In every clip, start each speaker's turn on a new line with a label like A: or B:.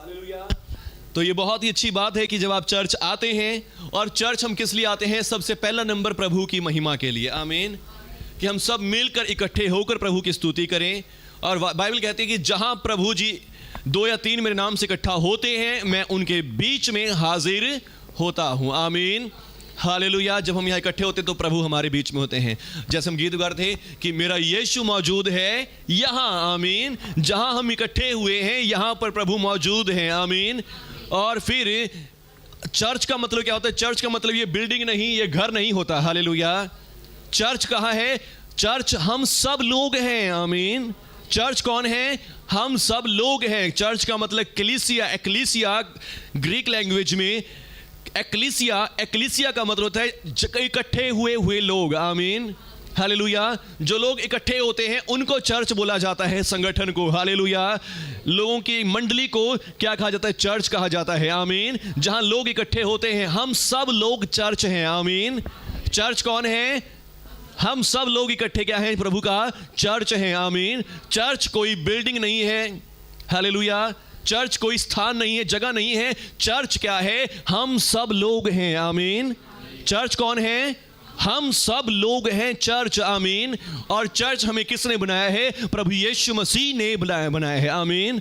A: Hallelujah. तो ये बहुत ही अच्छी बात है कि जब आप चर्च आते हैं, और चर्च हम किस लिए आते हैं? सबसे पहला नंबर प्रभु की महिमा के लिए, आमीन। कि हम सब मिलकर इकट्ठे होकर प्रभु की स्तुति करें। और बाइबल कहती है कि जहां प्रभु जी 2 या 3 मेरे नाम से इकट्ठा होते हैं, मैं उनके बीच में हाजिर होता हूं, आमीन। हालेलुया। जब हम यहाँ इकट्ठे होते तो प्रभु हमारे बीच में होते हैं। जैसे हम गीत गा रहे थे कि मेरा यीशु मौजूद है यहाँ, आमीन। जहाँ हम इकट्ठे हुए हैं यहाँ पर प्रभु मौजूद हैं, आमीन। और फिर चर्च का मतलब क्या होता है? चर्च का मतलब ये बिल्डिंग नहीं, ये घर नहीं होता। हालेलुया। चर्च कहाँ है? चर्च हम सब लोग हैं, आमीन। चर्च कौन है? हम सब लोग हैं। चर्च का मतलब क्लीसिया, एक्लीसिया ग्रीक लैंग्वेज में एक्लीसिया का मतलब होता है इकट्ठे हुए लोग, आमीन। हालेलुया। जो लोग इकट्ठे होते हैं उनको चर्च बोला जाता है, संगठन को। हालेलुया। लोगों की मंडली को क्या कहा जाता है? चर्च कहा जाता है, आमीन। जहां लोग इकट्ठे होते हैं, हम सब लोग चर्च हैं, आमीन। चर्च कौन है? हम सब लोग इकट्ठे क्या हैं? प्रभु का चर्च है, आमीन। चर्च कोई बिल्डिंग नहीं है, हालेलुया। चर्च कोई स्थान नहीं है, जगह नहीं है। चर्च क्या है? हम सब लोग हैं, आमीन। चर्च कौन है? हम सब लोग हैं, चर्च, आमीन। और चर्च हमें किसने बनाया है? प्रभु यीशु मसीह ने बनाया है, आमीन।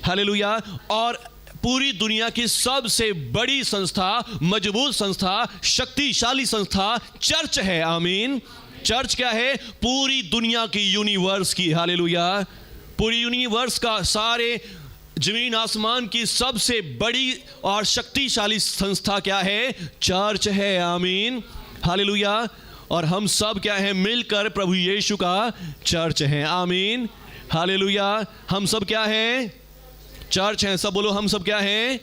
A: हालेलुया। और पूरी दुनिया की सबसे बड़ी संस्था, मजबूत संस्था, शक्तिशाली संस्था चर्च है, आमीन। चर्च क्या है? पूरी दुनिया की, यूनिवर्स की, हालेलुया। पूरी यूनिवर्स का, सारे जमीन आसमान की सबसे बड़ी और शक्तिशाली संस्था क्या है? चर्च है, आमीन। हालेलुया। और हम सब क्या हैं? मिलकर प्रभु यीशु का चर्च है, आमीन। हालेलुया। हम सब क्या हैं? चर्च हैं। सब बोलो, हम सब क्या हैं?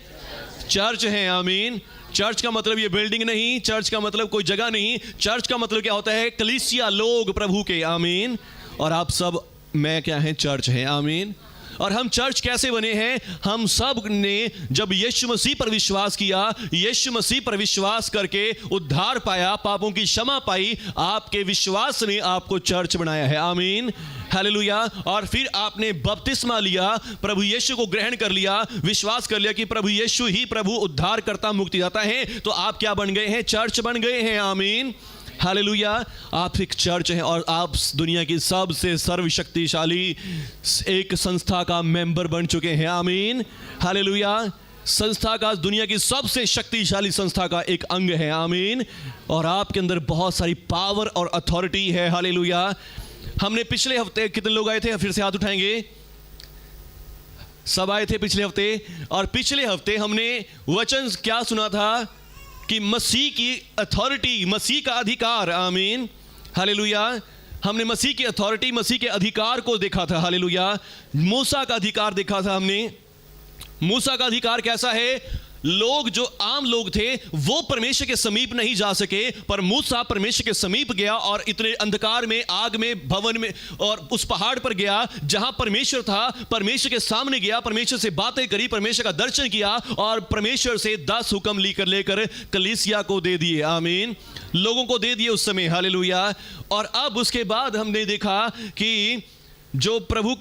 A: चर्च हैं, आमीन। चर्च का मतलब ये बिल्डिंग नहीं, चर्च का मतलब कोई जगह नहीं। चर्च का मतलब क्या होता है? कलीसिया, लोग प्रभु के, आमीन। और आप सब, मैं क्या हैं? चर्च हैं, आमीन। और हम चर्च कैसे बने हैं? हम सब ने जब यीशु मसीह पर विश्वास किया, यीशु मसीह पर विश्वास करके उद्धार पाया, पापों की क्षमा पाई, आपके विश्वास ने आपको चर्च बनाया है, आमीन। हालेलुया। और फिर आपने बपतिस्मा लिया, प्रभु यीशु को ग्रहण कर लिया, विश्वास कर लिया कि प्रभु यीशु ही प्रभु उद्धार करता, मुक्तिदाता है, तो आप क्या बन गए हैं? चर्च बन गए हैं, आमीन। हालेलुया। आप एक चर्च हैं और आप दुनिया की सबसे सर्वशक्तिशाली एक संस्था का मेंबर बन चुके हैं, आमीन। हालेलुया। संस्था का, दुनिया की सबसे शक्तिशाली संस्था का एक अंग है, आमीन। और आपके अंदर बहुत सारी पावर और अथॉरिटी है, हालेलुया। हमने पिछले हफ्ते, कितने लोग आए थे? फिर से हाथ उठाएंगे। सब आए थे पिछले हफ्ते। और पिछले हफ्ते हमने वचन क्या सुना था? कि मसीह की अथॉरिटी, मसीह का अधिकार, आमीन। हालेलुया। हमने मसीह की अथॉरिटी, मसीह के अधिकार को देखा था, हालेलुया। मूसा का अधिकार देखा था हमने। मूसा का अधिकार कैसा है? लोग जो आम लोग थे वो परमेश्वर के समीप नहीं जा सके, पर मूसा परमेश्वर के समीप गया और इतने अंधकार में, आग में, भवन में, और उस पहाड़ पर गया जहां परमेश्वर था, परमेश्वर के सामने गया, परमेश्वर से बातें करी, परमेश्वर का दर्शन किया और परमेश्वर से 10 हुक्म लेकर कलीसिया को दे दिए, आमीन। लोगों को दे दिए उस समय, हालेलुया। और अब उसके बाद हमने देखा कि जो प्रभु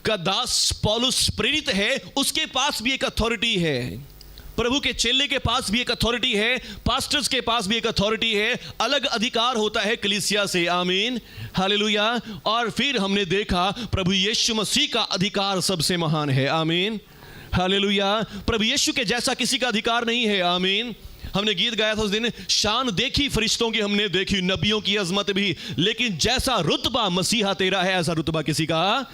A: का दास पौलुस प्रेरित है, उसके पास भी एक अथॉरिटी है। प्रभु के चेले के पास भी एक अथॉरिटी है, पास्टर्स के पास भी एक अथॉरिटी है, अलग अधिकार होता है कलीसिया से, आमीन। हालेलुया। और फिर हमने देखा प्रभु यीशु मसीह का अधिकार सबसे महान है, आमीन। हालेलुया। प्रभु यीशु के जैसा किसी का अधिकार नहीं है, आमीन। हमने गीत गाया था उस दिन, शान देखी फरिश्तों की हमने देखी, नबियों की अजमत भी, लेकिन जैसा रुतबा मसीहा तेरा है, ऐसा रुतबा किसी का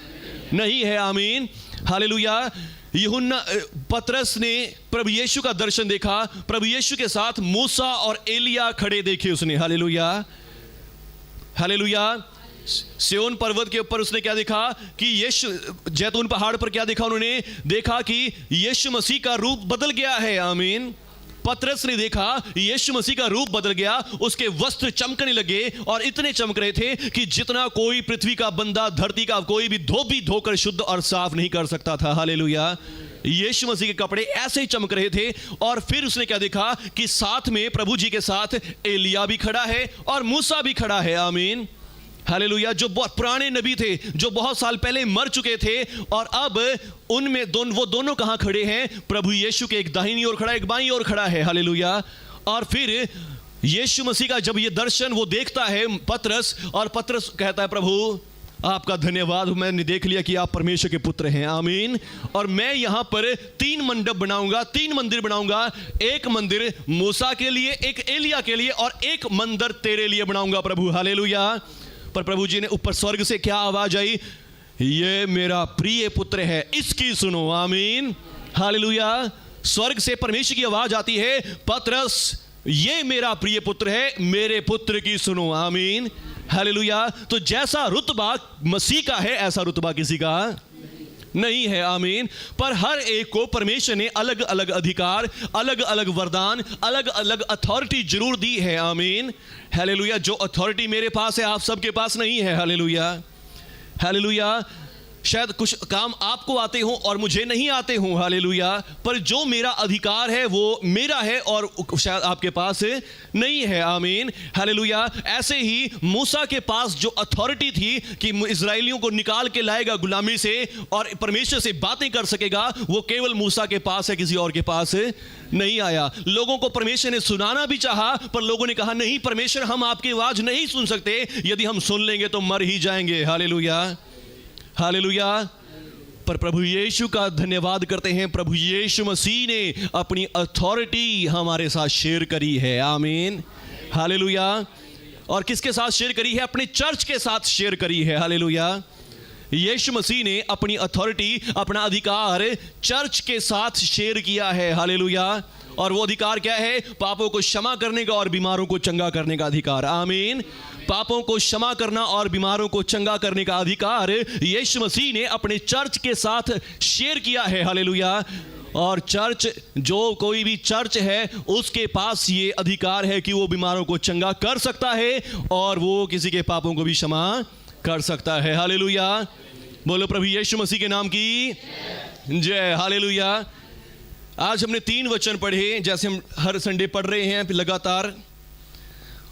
A: नहीं है, आमीन। हालेलुया। यूहन्ना, पतरस ने प्रभु यीशु का दर्शन देखा, प्रभु यीशु के साथ मूसा और एलिया खड़े देखे उसने, हालेलुया। हालेलुया। सिय्योन पर्वत के ऊपर उसने क्या देखा? कि यीशु, जैतून पहाड़ पर क्या देखा? उन्होंने देखा कि यीशु मसीह का रूप बदल गया है, आमीन। पतरस ने देखा यीशु मसीह का रूप बदल गया, उसके वस्त्र चमकने लगे और इतने चमक रहे थे कि जितना कोई पृथ्वी का बंदा, धरती का कोई भी धोकर शुद्ध और साफ नहीं कर सकता था, हालेलुया। यीशु मसीह के कपड़े ऐसे ही चमक रहे थे। और फिर उसने क्या देखा? कि साथ में, प्रभु जी के साथ एलिया भी खड़ा है और मूसा भी खड़ा है, आमीन। हालेलुया, जो बहुत पुराने नबी थे, जो बहुत साल पहले मर चुके थे, और अब उनमें वो दोनों कहां खड़े हैं? प्रभु यीशु के एक दाहिनी ओर खड़ा है, एक बाईं ओर खड़ा है। हालेलुया। और फिर यीशु मसीह का जब ये दर्शन वो देखता है पतरस, और पतरस कहता है, प्रभु आपका धन्यवाद, मैंने देख लिया कि आप परमेश्वर के पुत्र हैं। आमीन। और मैं यहां पर 3 मंडप बनाऊंगा, 3 मंदिर बनाऊंगा। एक मंदिर मूसा के लिए, एक एलिया के लिए, और एक मंदिर तेरे लिए बनाऊंगा प्रभु। हालेलुया। पर प्रभु जी ने ऊपर स्वर्ग से क्या आवाज आई? ये मेरा प्रिय पुत्र है, इसकी सुनो। आमीन। हालेलुया। स्वर्ग से परमेश्वर की आवाज आती है, पतरस ये मेरा प्रिय पुत्र है, मेरे पुत्र की सुनो। आमीन। हालेलुया। तो जैसा रुतबा मसीह का है, ऐसा रुतबा किसी का नहीं है। आमीन। पर हर एक को परमेश्वर ने अलग अलग अधिकार, अलग अलग वरदान, अलग अलग अथॉरिटी जरूर दी है। आमीन। हालेलुया। जो अथॉरिटी मेरे पास है, आप सबके पास नहीं है। हालेलुया। हालेलुया। शायद कुछ काम आपको आते हो और मुझे नहीं आते हो। हालेलुया। पर जो मेरा अधिकार है वो मेरा है और शायद आपके पास नहीं है। आमीन। हालेलुया। ऐसे ही मूसा के पास जो अथॉरिटी थी कि इजराइलियों को निकाल के लाएगा गुलामी से और परमेश्वर से बातें कर सकेगा, वो केवल मूसा के पास है, किसी और के पास नहीं आया। लोगों को परमेश्वर ने सुनाना भी चाहा, पर लोगों ने कहा नहीं परमेश्वर, हम आपकी आवाज नहीं सुन सकते, यदि हम सुन लेंगे तो मर ही जाएंगे। हालेलुया। हालेलुया। पर प्रभु यीशु का धन्यवाद करते हैं, प्रभु यीशु मसीह ने अपनी अथॉरिटी हमारे साथ शेयर करी है। आमीन। हालेलुया। और किसके साथ शेयर करी है? अपने चर्च के साथ शेयर करी है। हालेलुया। यीशु मसीह ने अपनी अथॉरिटी, अपना अधिकार चर्च के साथ शेयर किया है। हालेलुया। और वो अधिकार क्या है? पापों को क्षमा करने का और बीमारों को चंगा करने का अधिकार। आमीन। पापों को क्षमा करना और बीमारों को चंगा करने का अधिकार यीशु मसीह ने अपने चर्च के साथ शेयर किया है। हालेलुया। और चर्च, जो कोई भी चर्च है, उसके पास ये अधिकार है कि वो बीमारों को चंगा कर सकता है और वो किसी के पापों को भी क्षमा कर सकता है। हालेलुया। बोलो प्रभु यीशु मसीह के नाम की जय। हालेलुया। आज हमने 3 वचन पढ़े, जैसे हम हर संडे पढ़ रहे हैं लगातार।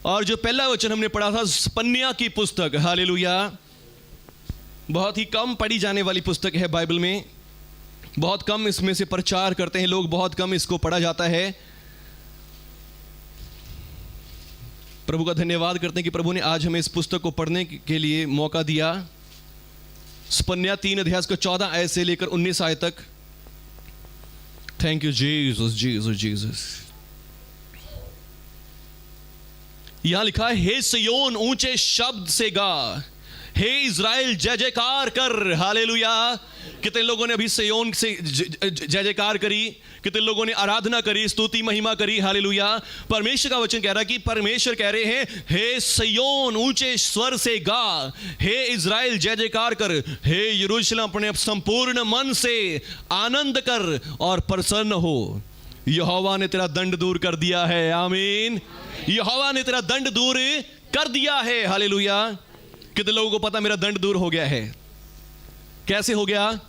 A: और जो पहला वचन हमने पढ़ा था स्पन्या की पुस्तक। हालेलुया। बहुत ही कम पढ़ी जाने वाली पुस्तक है बाइबल में, बहुत कम इसमें से प्रचार करते हैं लोग, बहुत कम इसको पढ़ा जाता है। प्रभु का धन्यवाद करते हैं कि प्रभु ने आज हमें इस पुस्तक को पढ़ने के लिए मौका दिया। स्पन्या 3 अध्याय का 14 आयत से लेकर 19 आयत तक। Thank you Jesus, Jesus, Jesus. यहां लिखा है, हे सियोन ऊंचे शब्द से गा, हे इज़राइल जय जयकार कर। हालेलुया। कितने लोगों ने अभी सियोन से जय जयकार करी, कितने लोगों ने आराधना करी, स्तुति महिमा करी। हालेलुया। परमेश्वर का वचन कह रहा है कि परमेश्वर कह रहे हैं, हे सियोन ऊंचे स्वर से गा, हे इज़राइल जय जयकार कर, हे यरूशलेम अपने संपूर्ण मन से आनंद कर और प्रसन्न हो, यहोवा ने तेरा दंड दूर कर दिया है। आमीन। यहोवा ने तेरा दंड दूर कर दिया है। हालेलुया। कितने लोगों को पता मेरा दंड दूर हो गया है? कैसे हो गया?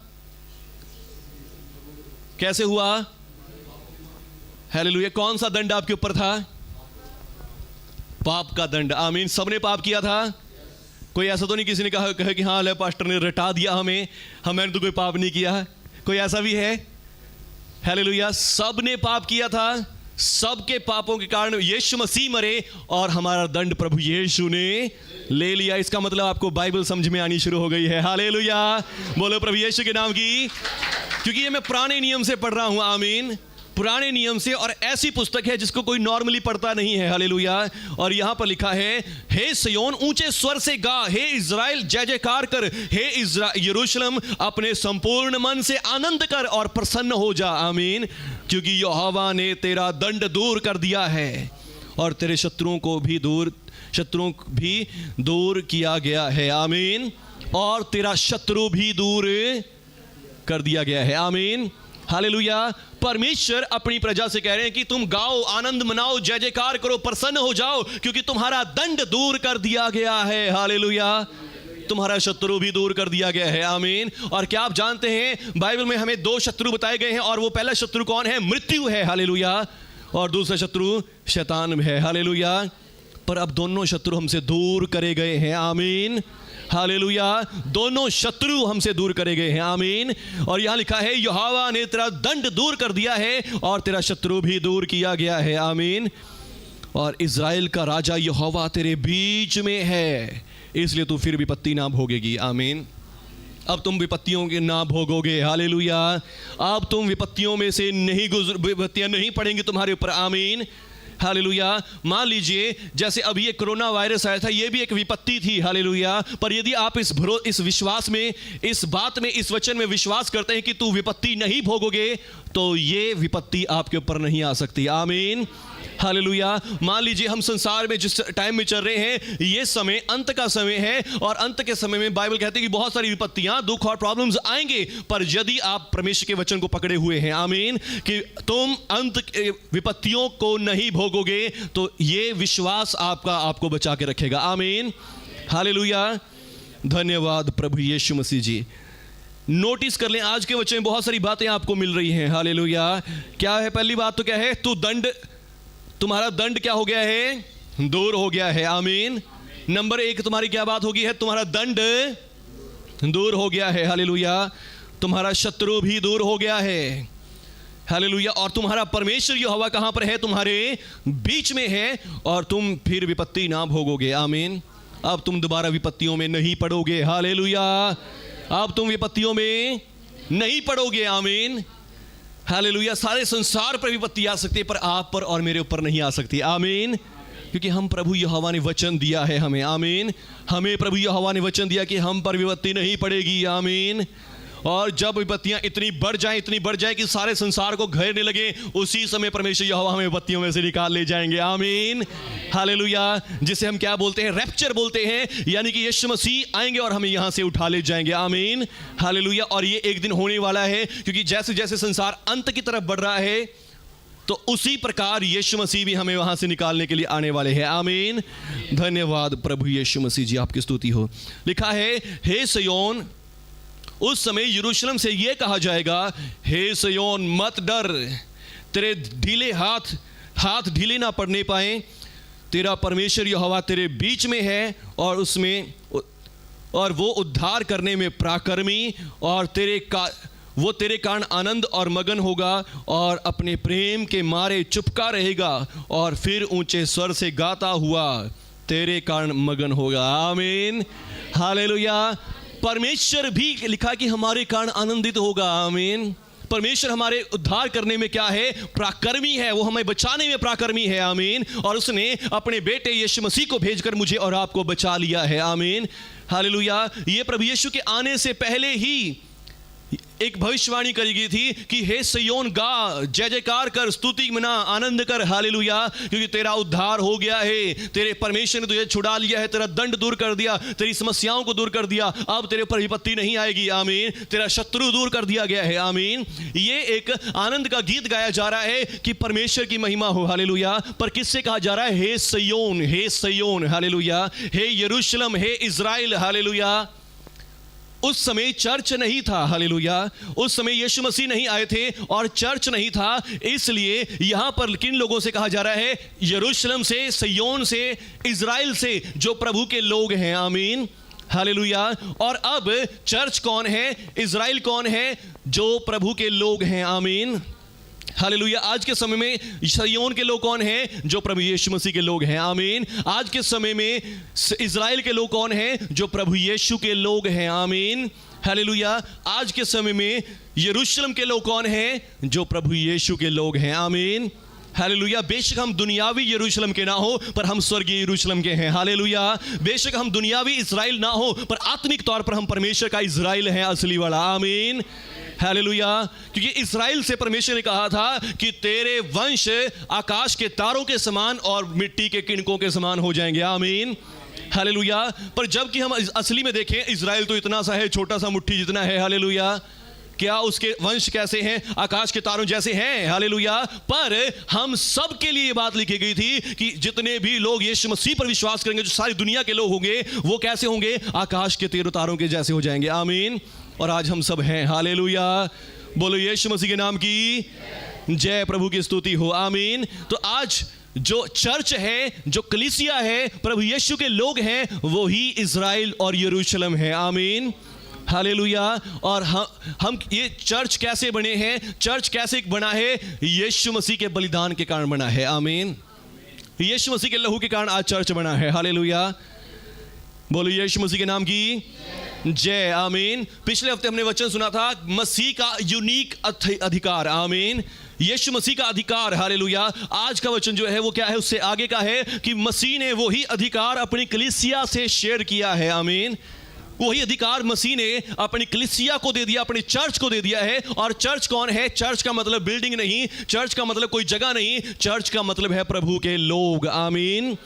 A: कैसे हुआ? हालेलुया। कौन सा दंड आपके ऊपर था? पाप का दंड। आमीन। सबने पाप किया था। कोई ऐसा तो नहीं किसी ने कहा कि हाँ ले पास्टर ने रटा दिया हमें, मैंने तो कोई पाप नहीं किया। कोई ऐसा भी है? हालेलुया। सबने पाप किया था, सबके पापों के कारण यीशु मसीह मरे और हमारा दंड प्रभु यीशु ने ले लिया। इसका मतलब आपको बाइबल समझ में आनी शुरू हो गई है। हालेलुया। बोलो प्रभु यीशु के नाम की। क्योंकि ये मैं पुराने नियम से पढ़ रहा हूं। आमीन। पुराने नियम से, और ऐसी पुस्तक है जिसको कोई नॉर्मली पढ़ता नहीं है। हालेलुया। और यहां पर लिखा है, हे सियोन ऊंचे स्वर से गा, हे इज़राइल जय जयकार कर, हे यरूशलेम अपने संपूर्ण मन से आनंद कर और प्रसन्न हो जा। आमीन। क्योंकि यहोवा ने तेरा दंड दूर कर दिया है और तेरे शत्रुओं भी दूर किया गया है। आमीन। और तेरा शत्रु भी दूर कर दिया गया है। आमीन। हालेलुया। परमेश्वर अपनी प्रजा से कह रहे हैं कि तुम गाओ, आनंद मनाओ, जय जयकार करो, प्रसन्न हो जाओ, क्योंकि तुम्हारा दंड दूर कर दिया गया है। हालेलुया। तुम्हारा शत्रु भी दूर कर दिया गया है। आमीन। और क्या आप जानते हैं बाइबल में हमें 2 शत्रु बताए गए हैं, और वो पहला शत्रु कौन है? मृत्यु है। हालेलुया। और दूसरा शत्रु शैतान है। हालेलुया। पर अब दोनों शत्रु हमसे दूर करे गए हैं, आमीन, हालेलुया। दोनों शत्रु हमसे दूर करे गए हैं, आमीन। और यहां लिखा है यहोवा ने तेरा दंड दूर कर दिया है और तेरा शत्रु भी दूर किया गया है, आमीन। और इज़राइल का राजा यहोवा तेरे बीच में है, इसलिए तू फिर विपत्ति ना भोगेगी, आमीन। अब तुम विपत्तियों के ना भोगोगे, हालेलुया। अब तुम विपत्तियों में से नहीं विपत्तियां नहीं पड़ेंगी तुम्हारे ऊपर, आमीन, हालेलुया। मान लीजिए जैसे अभी ये कोरोना वायरस आया था, ये भी एक विपत्ति थी, हालेलुया। पर यदि आप इस विश्वास में, इस बात में, इस वचन में विश्वास करते हैं कि तू विपत्ति नहीं भोगोगे, तो ये विपत्ति आपके ऊपर नहीं आ सकती, आमीन, हालेलुया। मान लीजिए हम संसार में जिस टाइम में चल रहे हैं, ये समय अंत का समय है, और अंत के समय में बाइबल कहती है कि बहुत सारी विपत्तियां, दुख और प्रॉब्लम्स आएंगे, पर यदि आप परमेश्वर के वचन को पकड़े हुए हैं, आमीन, कि तुम अंत के विपत्तियों को नहीं भोगोगे, तो ये विश्वास आपको बचा के रखेगा, आमीन, हालेलुया। धन्यवाद प्रभु यीशु मसीह जी। नोटिस कर लें, आज के वचन में बहुत सारी बातें आपको मिल रही हैं, हालेलुया। क्या है? पहली बात तो क्या है? तुम्हारा दंड क्या हो गया है? दूर हो गया है, आमीन। नंबर 1 तुम्हारी क्या बात होगी है? तुम्हारा दंड दूर हो गया है, हालेलुया। तुम्हारा शत्रु भी दूर हो गया है, हालेलुया। और तुम्हारा परमेश्वर यहोवा कहां पर है? तुम्हारे बीच में है, और तुम फिर विपत्ति ना भोगोगे, आमीन। अब तुम दोबारा विपत्तियों में नहीं पड़ोगे, हालेलुया। अब तुम विपत्तियों में नहीं पड़ोगे, आमीन, हालेलुया। सारे संसार पर विपत्ति आ सकती है, पर आप पर और मेरे ऊपर नहीं आ सकती, आमीन, क्योंकि हम प्रभु यहोवा ने वचन दिया है हमें, आमीन। हमें प्रभु यहोवा ने वचन दिया कि हम पर विपत्ति नहीं पड़ेगी, आमीन। और जब विपत्तियां इतनी बढ़ जाए कि सारे संसार को घेरने लगे, उसी समय परमेश्वर यहोवा हमें विपत्तियों में से निकाल ले जाएंगे, आमीन, हालेलुया। जिसे हम क्या बोलते हैं? रैप्चर बोलते हैं, यानी कि यीशु मसीह आएंगे और हमें यहां से उठा ले जाएंगे, आमीन, हालेलुया। और ये एक दिन होने वाला है, क्योंकि जैसे जैसे संसार अंत की तरफ बढ़ रहा है, तो उसी प्रकार यीशु मसीह भी हमें वहां से निकालने के लिए आने वाले हैं, आमीन। धन्यवाद प्रभु यीशु मसीह जी, आपकी स्तुति हो। लिखा है, हे सिय्योन, उस समय यरूशलेम से यह कहा जाएगा, हे सिय्योन मत डर, तेरे ढीले हाथ ढीले ना पड़ने पाए, तेरा परमेश्वर यहोवा तेरे बीच में है, और वो उद्धार करने में पराक्रमी, और वो तेरे कारण आनंद और मगन होगा, और अपने प्रेम के मारे चुपका रहेगा, और फिर ऊंचे स्वर से गाता हुआ तेरे कारण मगन होगा, आमीन, हालेलुया। परमेश्वर भी लिखा कि हमारे कारण आनंदित होगा, आमीन। परमेश्वर हमारे उद्धार करने में क्या है? पराक्रमी है, वो हमें बचाने में पराक्रमी है, आमीन। और उसने अपने बेटे यीशु मसीह को भेजकर मुझे और आपको बचा लिया है, आमीन, हालेलुया। ये प्रभु यीशु के आने से पहले ही एक भविष्यवाणी करी गई थी कि हे सिय्योन गा, जय जयकार कर, स्तुति मना, आनंद कर, हालेलुया, क्योंकि तेरा उद्धार हो गया है, तेरे परमेश्वर ने तुझे छुड़ा लिया है, तेरा दंड दूर कर दिया, तेरी समस्याओं को दूर कर दिया, अब तेरे ऊपर विपत्ति नहीं आएगी, आमीन। तेरा शत्रु दूर कर दिया गया है, आमीन। ये एक आनंद का गीत गाया जा रहा है कि परमेश्वर की महिमा हो, हालेलुया। पर किससे कहा जा रहा है? हे सिय्योन, हालेलुया, हे यरूशलेम, हे इज़राइल, हालेलुया। उस समय चर्च नहीं था, हालेलुया। उस समय यीशु मसीह नहीं आए थे और चर्च नहीं था, इसलिए यहां पर किन लोगों से कहा जा रहा है? यरूशलेम से, सिय्योन से, इज़राइल से, जो प्रभु के लोग हैं, आमीन, हालेलुया। और अब चर्च कौन है? इज़राइल कौन है? जो प्रभु के लोग हैं, आमीन, हालेलुया। आज के समय में सिय्योन के लोग कौन हैं? जो प्रभु यीशु मसीह के लोग हैं, आमीन। आज के समय में इज़राइल के लोग कौन हैं? जो प्रभु यीशु के लोग हैं, आमीन, हालेलुया। आज के समय में यरूशलेम के लोग कौन हैं? जो प्रभु यीशु के लोग हैं, आमीन, हालेलुया। बेशक हम दुनियावी यरूशलेम के ना हो, पर हम स्वर्गीय यरूशलेम के हैं, हालेलुया। बेशक हम दुनियावी इज़राइल ना हो, पर आत्मिक तौर पर हम परमेश्वर का इज़राइल हैं, असली वाला, आमीन, हालेलुया। क्योंकि इज़राइल से परमेश्वर ने कहा था कि तेरे वंश आकाश के तारों के समान और मिट्टी के किणकों के समान हो जाएंगे, आमीन, हालेलुया। पर जबकि हम असली में देखें, इज़राइल तो इतना सा है, छोटा सा मुट्ठी जितना है, हालेलुया। क्या उसके वंश कैसे हैं? आकाश के तारों जैसे हैं, हालेलुया। पर हम सब के लिए बात लिखी गई थी कि जितने भी लोग यीशु मसीह पर विश्वास करेंगे, जो सारी दुनिया के लोग होंगे, वो कैसे होंगे? आकाश के तारों के जैसे हो जाएंगे, आमीन। और आज हम सब हैं, हालेलुया। बोलो यीशु मसीह के नाम की जय, प्रभु की स्तुति हो, आमीन। तो आज जो चर्च है, जो कलीसिया है, प्रभु यीशु के लोग हैं, वो ही इज़राइल और यरूशलेम है। आमीन, हालेलुया। और हम ये चर्च कैसे बने हैं? चर्च कैसे बना है? यीशु मसीह के बलिदान के कारण बना है। आमीन, यीशु मसीह के लहू के कारण आज चर्च बना है। हालेलुया, बोलो यीशु मसीह के नाम की जय। आमीन। पिछले हफ्ते हमने वचन सुना था मसीह का यूनिक अधिकार। आमीन, यीशु मसीह का अधिकार। हालेलुया। आज का वचन जो है वो क्या है? उससे आगे का है कि मसीह ने वही अधिकार अपनी कलीसिया से शेयर किया है। आमीन, वही अधिकार मसीह ने अपनी कलीसिया को दे दिया, अपनी चर्च को दे दिया है। और चर्च कौन है? चर्च का मतलब बिल्डिंग नहीं, चर्च का मतलब कोई जगह नहीं, चर्च का मतलब है प्रभु के लोग। आमीन,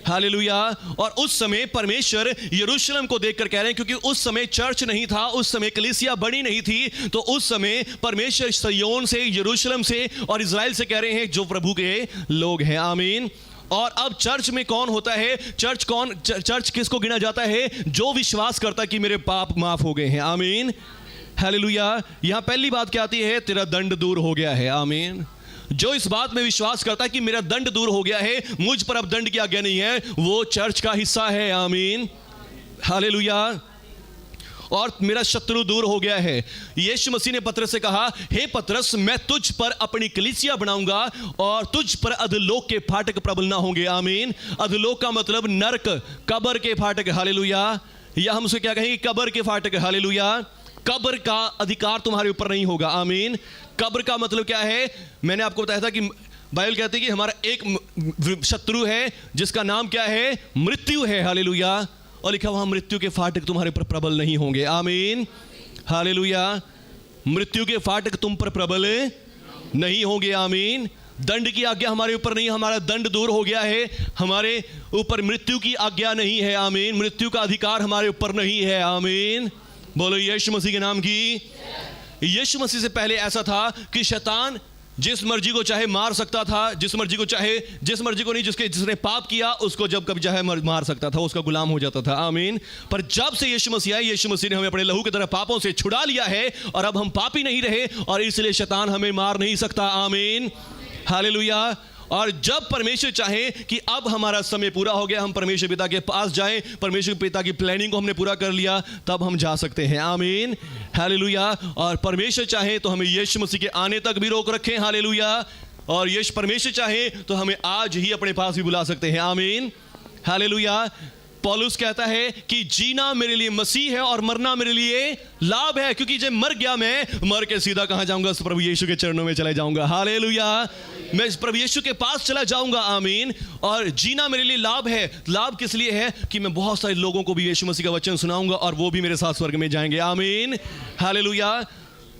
A: हालेलुया। और उस समय परमेश्वर यरूशलेम को देखकर कह रहे हैं, क्योंकि उस समय चर्च नहीं था, उस समय कलीसिया बड़ी नहीं थी, तो उस समय परमेश्वर सिय्योन से, यरूशलेम से और इज़राइल से कह रहे हैं जो प्रभु के लोग हैं। आमीन। और अब चर्च में कौन होता है? चर्च किसको गिना जाता है? जो विश्वास करता है कि मेरे पाप माफ हो गए हैं। आमीन, हालेलुया। यहां पहली बात क्या आती है? तेरा दंड दूर हो गया है। आमीन। जो इस बात में विश्वास करता है कि मेरा दंड दूर हो गया है, मुझ पर अब दंड की आज्ञा नहीं है, वो चर्च का हिस्सा है। आमीन, हालेलुया। और मेरा शत्रु दूर हो गया है। यीशु मसीह ने पतरस से कहा, हे पतरस, मैं तुझ पर अपनी कलीसिया बनाऊंगा और तुझ पर अधोलोक के फाटक प्रबल ना होंगे। आमीन। अधोलोक का मतलब नरक, कब्र के फाटक। हालेलुया। या हम उसे क्या कहेंगे? कब्र के फाटक। हालेलुया। कब्र का अधिकार तुम्हारे ऊपर नहीं होगा। आमीन। कब्र का मतलब क्या है? मैंने आपको बताया था कि बाइबल कहती है कि हमारा एक शत्रु है जिसका नाम क्या है? मृत्यु है। हालेलुया। और लिखा वहां मृत्यु के फाटक तुम्हारे पर प्रबल नहीं होंगे। आमीन, हालेलुया। मृत्यु के फाटक तुम पर प्रबल नहीं होंगे। आमीन। दंड की आज्ञा हमारे ऊपर नहीं, हमारा दंड दूर हो गया है, हमारे ऊपर मृत्यु की आज्ञा नहीं है। आमीन। मृत्यु का अधिकार हमारे ऊपर नहीं है। आमीन, बोलो यीशु मसीह के नाम की। यीशु मसीह से पहले ऐसा था कि शैतान जिस मर्जी को चाहे मार सकता था, जिस मर्जी को नहीं, जिसने पाप किया उसको जब कभी चाहे मार सकता था, उसका गुलाम हो जाता था। आमीन। पर जब से यीशु मसीह आए, यीशु मसीह ने हमें अपने लहू की तरह पापों से छुड़ा लिया है और अब हम पापी नहीं रहे और इसलिए शैतान हमें मार नहीं सकता। आमीन, हालेलुया। और जब परमेश्वर चाहे कि अब हमारा समय पूरा हो गया, हम परमेश्वर पिता के पास जाएं, परमेश्वर पिता की प्लानिंग को हमने पूरा कर लिया, तब हम जा सकते हैं। आमीन, हालेलुया। और परमेश्वर चाहे तो हमें यीशु मसीह के आने तक भी रोक रखें। हालेलुया। और यीशु परमेश्वर चाहे तो हमें आज ही अपने पास भी बुला सकते हैं। आमीन, हालेलुया। पौलुस कहता है कि जीना मेरे लिए मसीह है और मरना मेरे लिए लाभ है, क्योंकि जब मर गया मैं मर के सीधा कहां जाऊंगा? प्रभु यीशु के चरणों में चला जाऊंगा। हालेलुया। मैं प्रभु यीशु के पास चला जाऊंगा। आमीन। और जीना मेरे लिए लाभ है। लाभ किस लिए है? कि मैं बहुत सारे लोगों को भी यीशु मसीह का वचन सुनाऊंगा और वो भी मेरे साथ स्वर्ग में जाएंगे। आमीन, हालेलुया।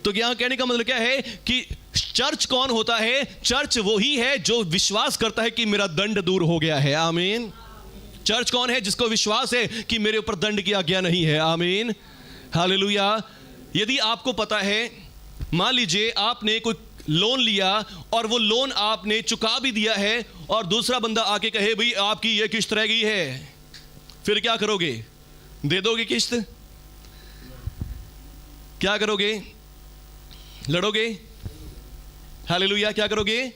A: तो यहां कहने का मतलब क्या है कि चर्च कौन होता है? चर्च वही है जो विश्वास करता है कि मेरा दंड दूर हो गया है। आमीन। चर्च कौन है? जिसको विश्वास है कि मेरे ऊपर दंड की आज्ञा नहीं है। आमीन, हालेलुया। यदि आपको पता है, मान लीजिए आपने कोई लोन लिया और वो लोन आपने चुका भी दिया है और दूसरा बंदा आके कहे भाई आपकी ये किस्त रह गई है, फिर क्या करोगे? दे दोगे किस्त? क्या करोगे? लड़ोगे? हालेलुया। क्या करोगे?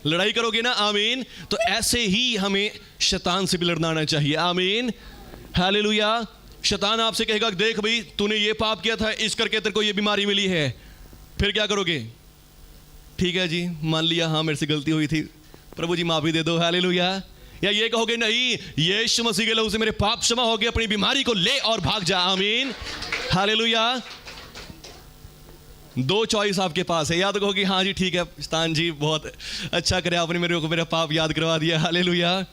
A: लड़ाई करोगे ना। आमीन। तो ऐसे ही हमें शैतान से भी लड़ना आना चाहिए। आमीन, हालेलुया। शैतान आपसे कहेगा देख भाई तूने ये पाप किया था, इस करके तेरे को ये बीमारी मिली है, फिर क्या करोगे? ठीक है जी, मान लिया, हाँ मेरे से गलती हुई थी, प्रभु जी माफी दे दो। हालेलुया। या ये कहोगे नहीं, यीशु मसीह के लहू से मेरे पाप क्षमा हो गए, अपनी बीमारी को ले और भाग जा। आमीन, हालेलुया। दो चॉइस आपके पास है, या तो कहो कि हाँ जी ठीक है शैतान जी बहुत अच्छा करे, आपने मेरे को मेरा पाप याद करवा दिया। हालेलुया।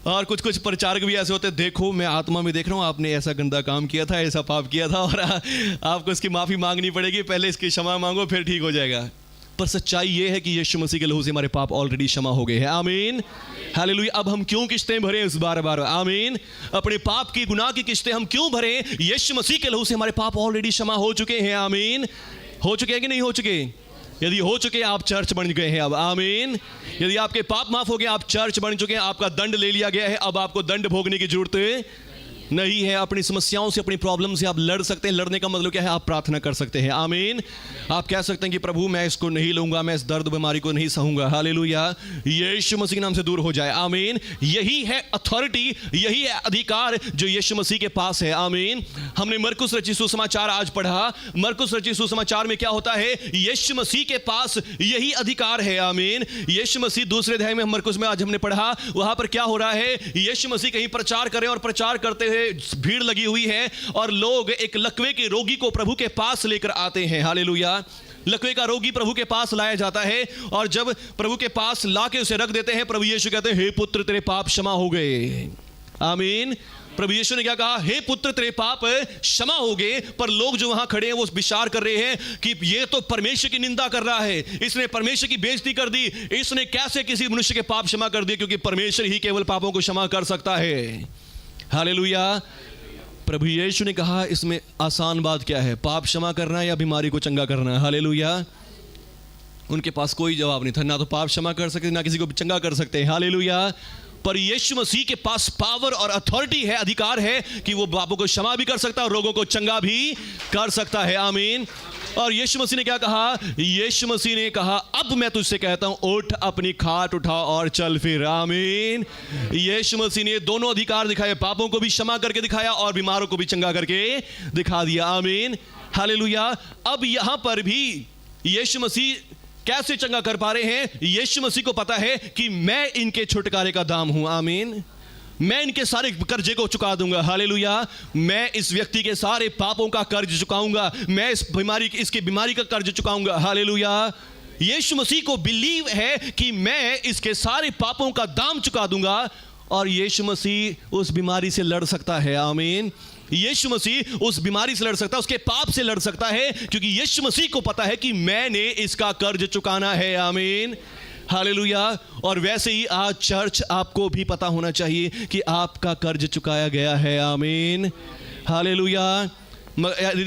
A: और कुछ प्रचारक भी ऐसे होते हैं, देखो मैं आत्मा में देख रहा हूँ आपने ऐसा गंदा काम किया था, ऐसा पाप किया था और आपको इसकी माफ़ी मांगनी पड़ेगी, पहले इसकी क्षमा मांगो फिर ठीक हो जाएगा। पर सच्चाई ये है कि यीशु मसीह के लहू से हमारे पाप ऑलरेडी क्षमा हो गए हैं। आमीन, हालेलुया। अब हम क्यों किस्तें भरें इस बार? आमीन। अपने पाप की गुनाह की किस्तें हम क्यों भरें? यीशु मसीह के लहू से हमारे पाप ऑलरेडी क्षमा हो चुके हैं। आमीन। हो चुके हैं कि नहीं हो चुके? यदि हो चुके हैं आप चर्च बन गए हैं अब। आमीन। यदि आपके पाप माफ हो गए आप चर्च बन चुके हैं, आपका दंड ले लिया गया है, अब आपको दंड भोगने की जरूरत नहीं है। अपनी समस्याओं से, अपनी प्रॉब्लम से आप लड़ सकते हैं। लड़ने का मतलब क्या है? आप प्रार्थना कर सकते हैं। आमीन। आप कह सकते हैं कि प्रभु मैं इसको नहीं लूंगा, मैं इस दर्द बीमारी को नहीं सहूंगा। हालेलुया। यीशु मसीह के नाम से दूर हो जाए। आमीन। यही है अथॉरिटी, यही है अधिकार जो यीशु मसीह के पास है। आमीन। हमने मरकुस रचित सुसमाचार आज पढ़ा। मरकुस रचित सुसमाचार में क्या होता है? यीशु मसीह के पास यही अधिकार है। आमीन। यीशु मसीह दूसरे अध्याय में मरकुस में आज हमने पढ़ा, वहां पर क्या हो रहा है? यीशु मसीह कहीं प्रचार करें और प्रचार करते हुए भीड़ लगी हुई है और लोग एक लकवे के रोगी को प्रभु के पास लेकर आते हैं। हालेलुया। लकवे का रोगी प्रभु के पास लाया जाता है और जब प्रभु के पास लाके उसे रख देते हैं, प्रभु यीशु कहते हैं हे पुत्र तेरे पाप क्षमा हो गए। आमीन। प्रभु यीशु ने क्या कहा? हे पुत्र तेरे पाप क्षमा हो गए। पर लोग जो वहां खड़े हैं वो विचार कर रहे हैं कि ये तो परमेश्वर की निंदा कर रहा है, इसने परमेश्वर की बेइज्जती कर दी, इसने कैसे किसी मनुष्य के पाप क्षमा कर दिए? क्योंकि परमेश्वर ही केवल पापों को क्षमा कर सकता है। हालेलुया। प्रभु यीशु ने कहा इसमें आसान बात क्या है? पाप क्षमा करना या बीमारी को चंगा करना? हालेलुया। उनके पास कोई जवाब नहीं था। ना तो पाप क्षमा कर सकते, ना किसी को चंगा कर सकते। हालेलुया। पर यीशु मसीह के पास पावर और अथॉरिटी है, अधिकार है कि वो पापों को क्षमा भी कर सकता है और रोगों को चंगा भी कर सकता है। आमीन। और यीशु मसीह ने क्या कहा? यीशु मसीह ने कहा अब मैं तुझसे कहता हूं उठ, अपनी खाट उठा और चल फिर। आमीन। यीशु मसीह ने दोनों अधिकार दिखाए, पापों को भी क्षमा करके दिखाया और बीमारों को भी चंगा करके दिखा दिया। आमीन। हालेलुया। अब यहां पर भी यीशु मसीह कैसे चंगा कर पा रहे हैं? यीशु मसीह को पता है कि मैं इनके छुटकारे का दाम हूं। आमीन। मैं इनके सारे कर्जे को चुका दूंगा। हालेलुया। मैं इस व्यक्ति के सारे पापों का कर्ज चुकाऊंगा, मैं इसकी बीमारी का कर्ज चुकाऊंगा। हालेलुया। यीशु मसीह को बिलीव है कि मैं इसके सारे पापों का दाम चुका दूंगा और यीशु मसीह उस बीमारी से लड़ सकता है। आमीन। यीशु मसीह उस बीमारी से लड़ सकता है, उसके पाप से लड़ सकता है, क्योंकि यीशु मसीह को पता है कि मैंने इसका कर्ज चुकाना है। आमीन। हालेलुया। और वैसे ही आज चर्च आपको भी पता होना चाहिए कि आपका कर्ज चुकाया गया है। आमीन। हालेलुया।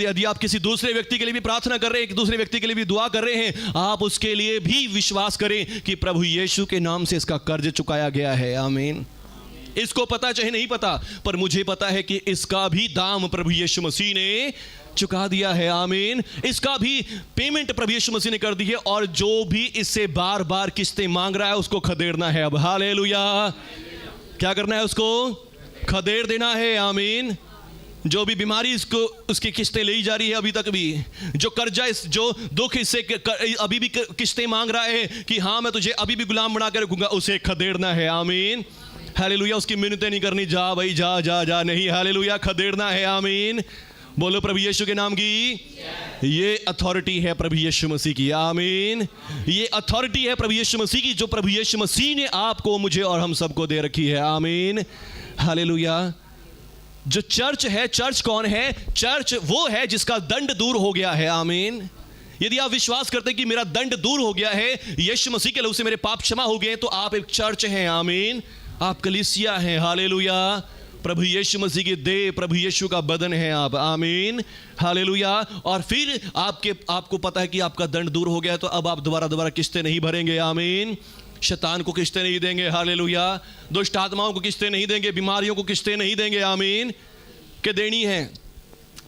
A: यदि आप किसी दूसरे व्यक्ति के लिए भी प्रार्थना कर रहे हैं, दूसरे व्यक्ति के लिए भी दुआ कर रहे हैं, आप उसके लिए भी विश्वास करें कि प्रभु यीशु के नाम से इसका कर्ज चुकाया गया है। आमीन। इसको पता चाहे नहीं पता, पर मुझे पता है कि इसका भी दाम प्रभु यीशु मसीह ने चुका दिया है। आमीन। इसका भी पेमेंट प्रभु यीशु मसीह ने कर दी है और जो भी इससे बार बार किस्तें मांग रहा है उसको खदेड़ना है। अब हालेलुया। क्या करना है? उसको खदेड़ देना है। आमीन। जो भी बीमारी इसको उसकी किस्तें ले जा रही है अभी तक भी, जो कर्जा जो दुख इससे अभी भी किस्तें मांग रहा है कि हाँ मैं तुझे अभी भी गुलाम बना के रखूंगा, उसे खदेड़ना है। आमीन। हालेलुया। उसकी मिन्नतें नहीं करनी, जा भाई जा जा जा, नहीं। हालेलुया। खदेड़ना है। आमीन। बोलो प्रभु यीशु के नाम की। ये अथॉरिटी है प्रभु यीशु मसीह की। आमीन। ये अथॉरिटी है प्रभु यीशु मसीह की, जो प्रभु यीशु मसीह ने आपको, मुझे और हम सबको दे रखी है। आमीन। हालेलुया। जो चर्च है, चर्च कौन है? चर्च वो है जिसका दंड दूर हो गया है। आमीन। यदि आप विश्वास करते हैं कि मेरा दंड दूर हो गया है, यीशु मसीह के लहू से मेरे पाप क्षमा हो गए, तो आप एक चर्च हैं। आमीन। आप कलीसिया हैं। हालेलुया। प्रभु यीशु मसीह की देह, प्रभु यीशु का बदन है आप। आमीन। हालेलुया। और फिर आपको पता है कि आपका दंड दूर हो गया, तो अब आप दोबारा किस्तें नहीं भरेंगे। आमीन। शैतान को किस्तें नहीं देंगे। हालेलुया। दुष्ट आत्माओं को किस्तें नहीं देंगे, बीमारियों को किस्तें नहीं देंगे। आमीन। के देनी है?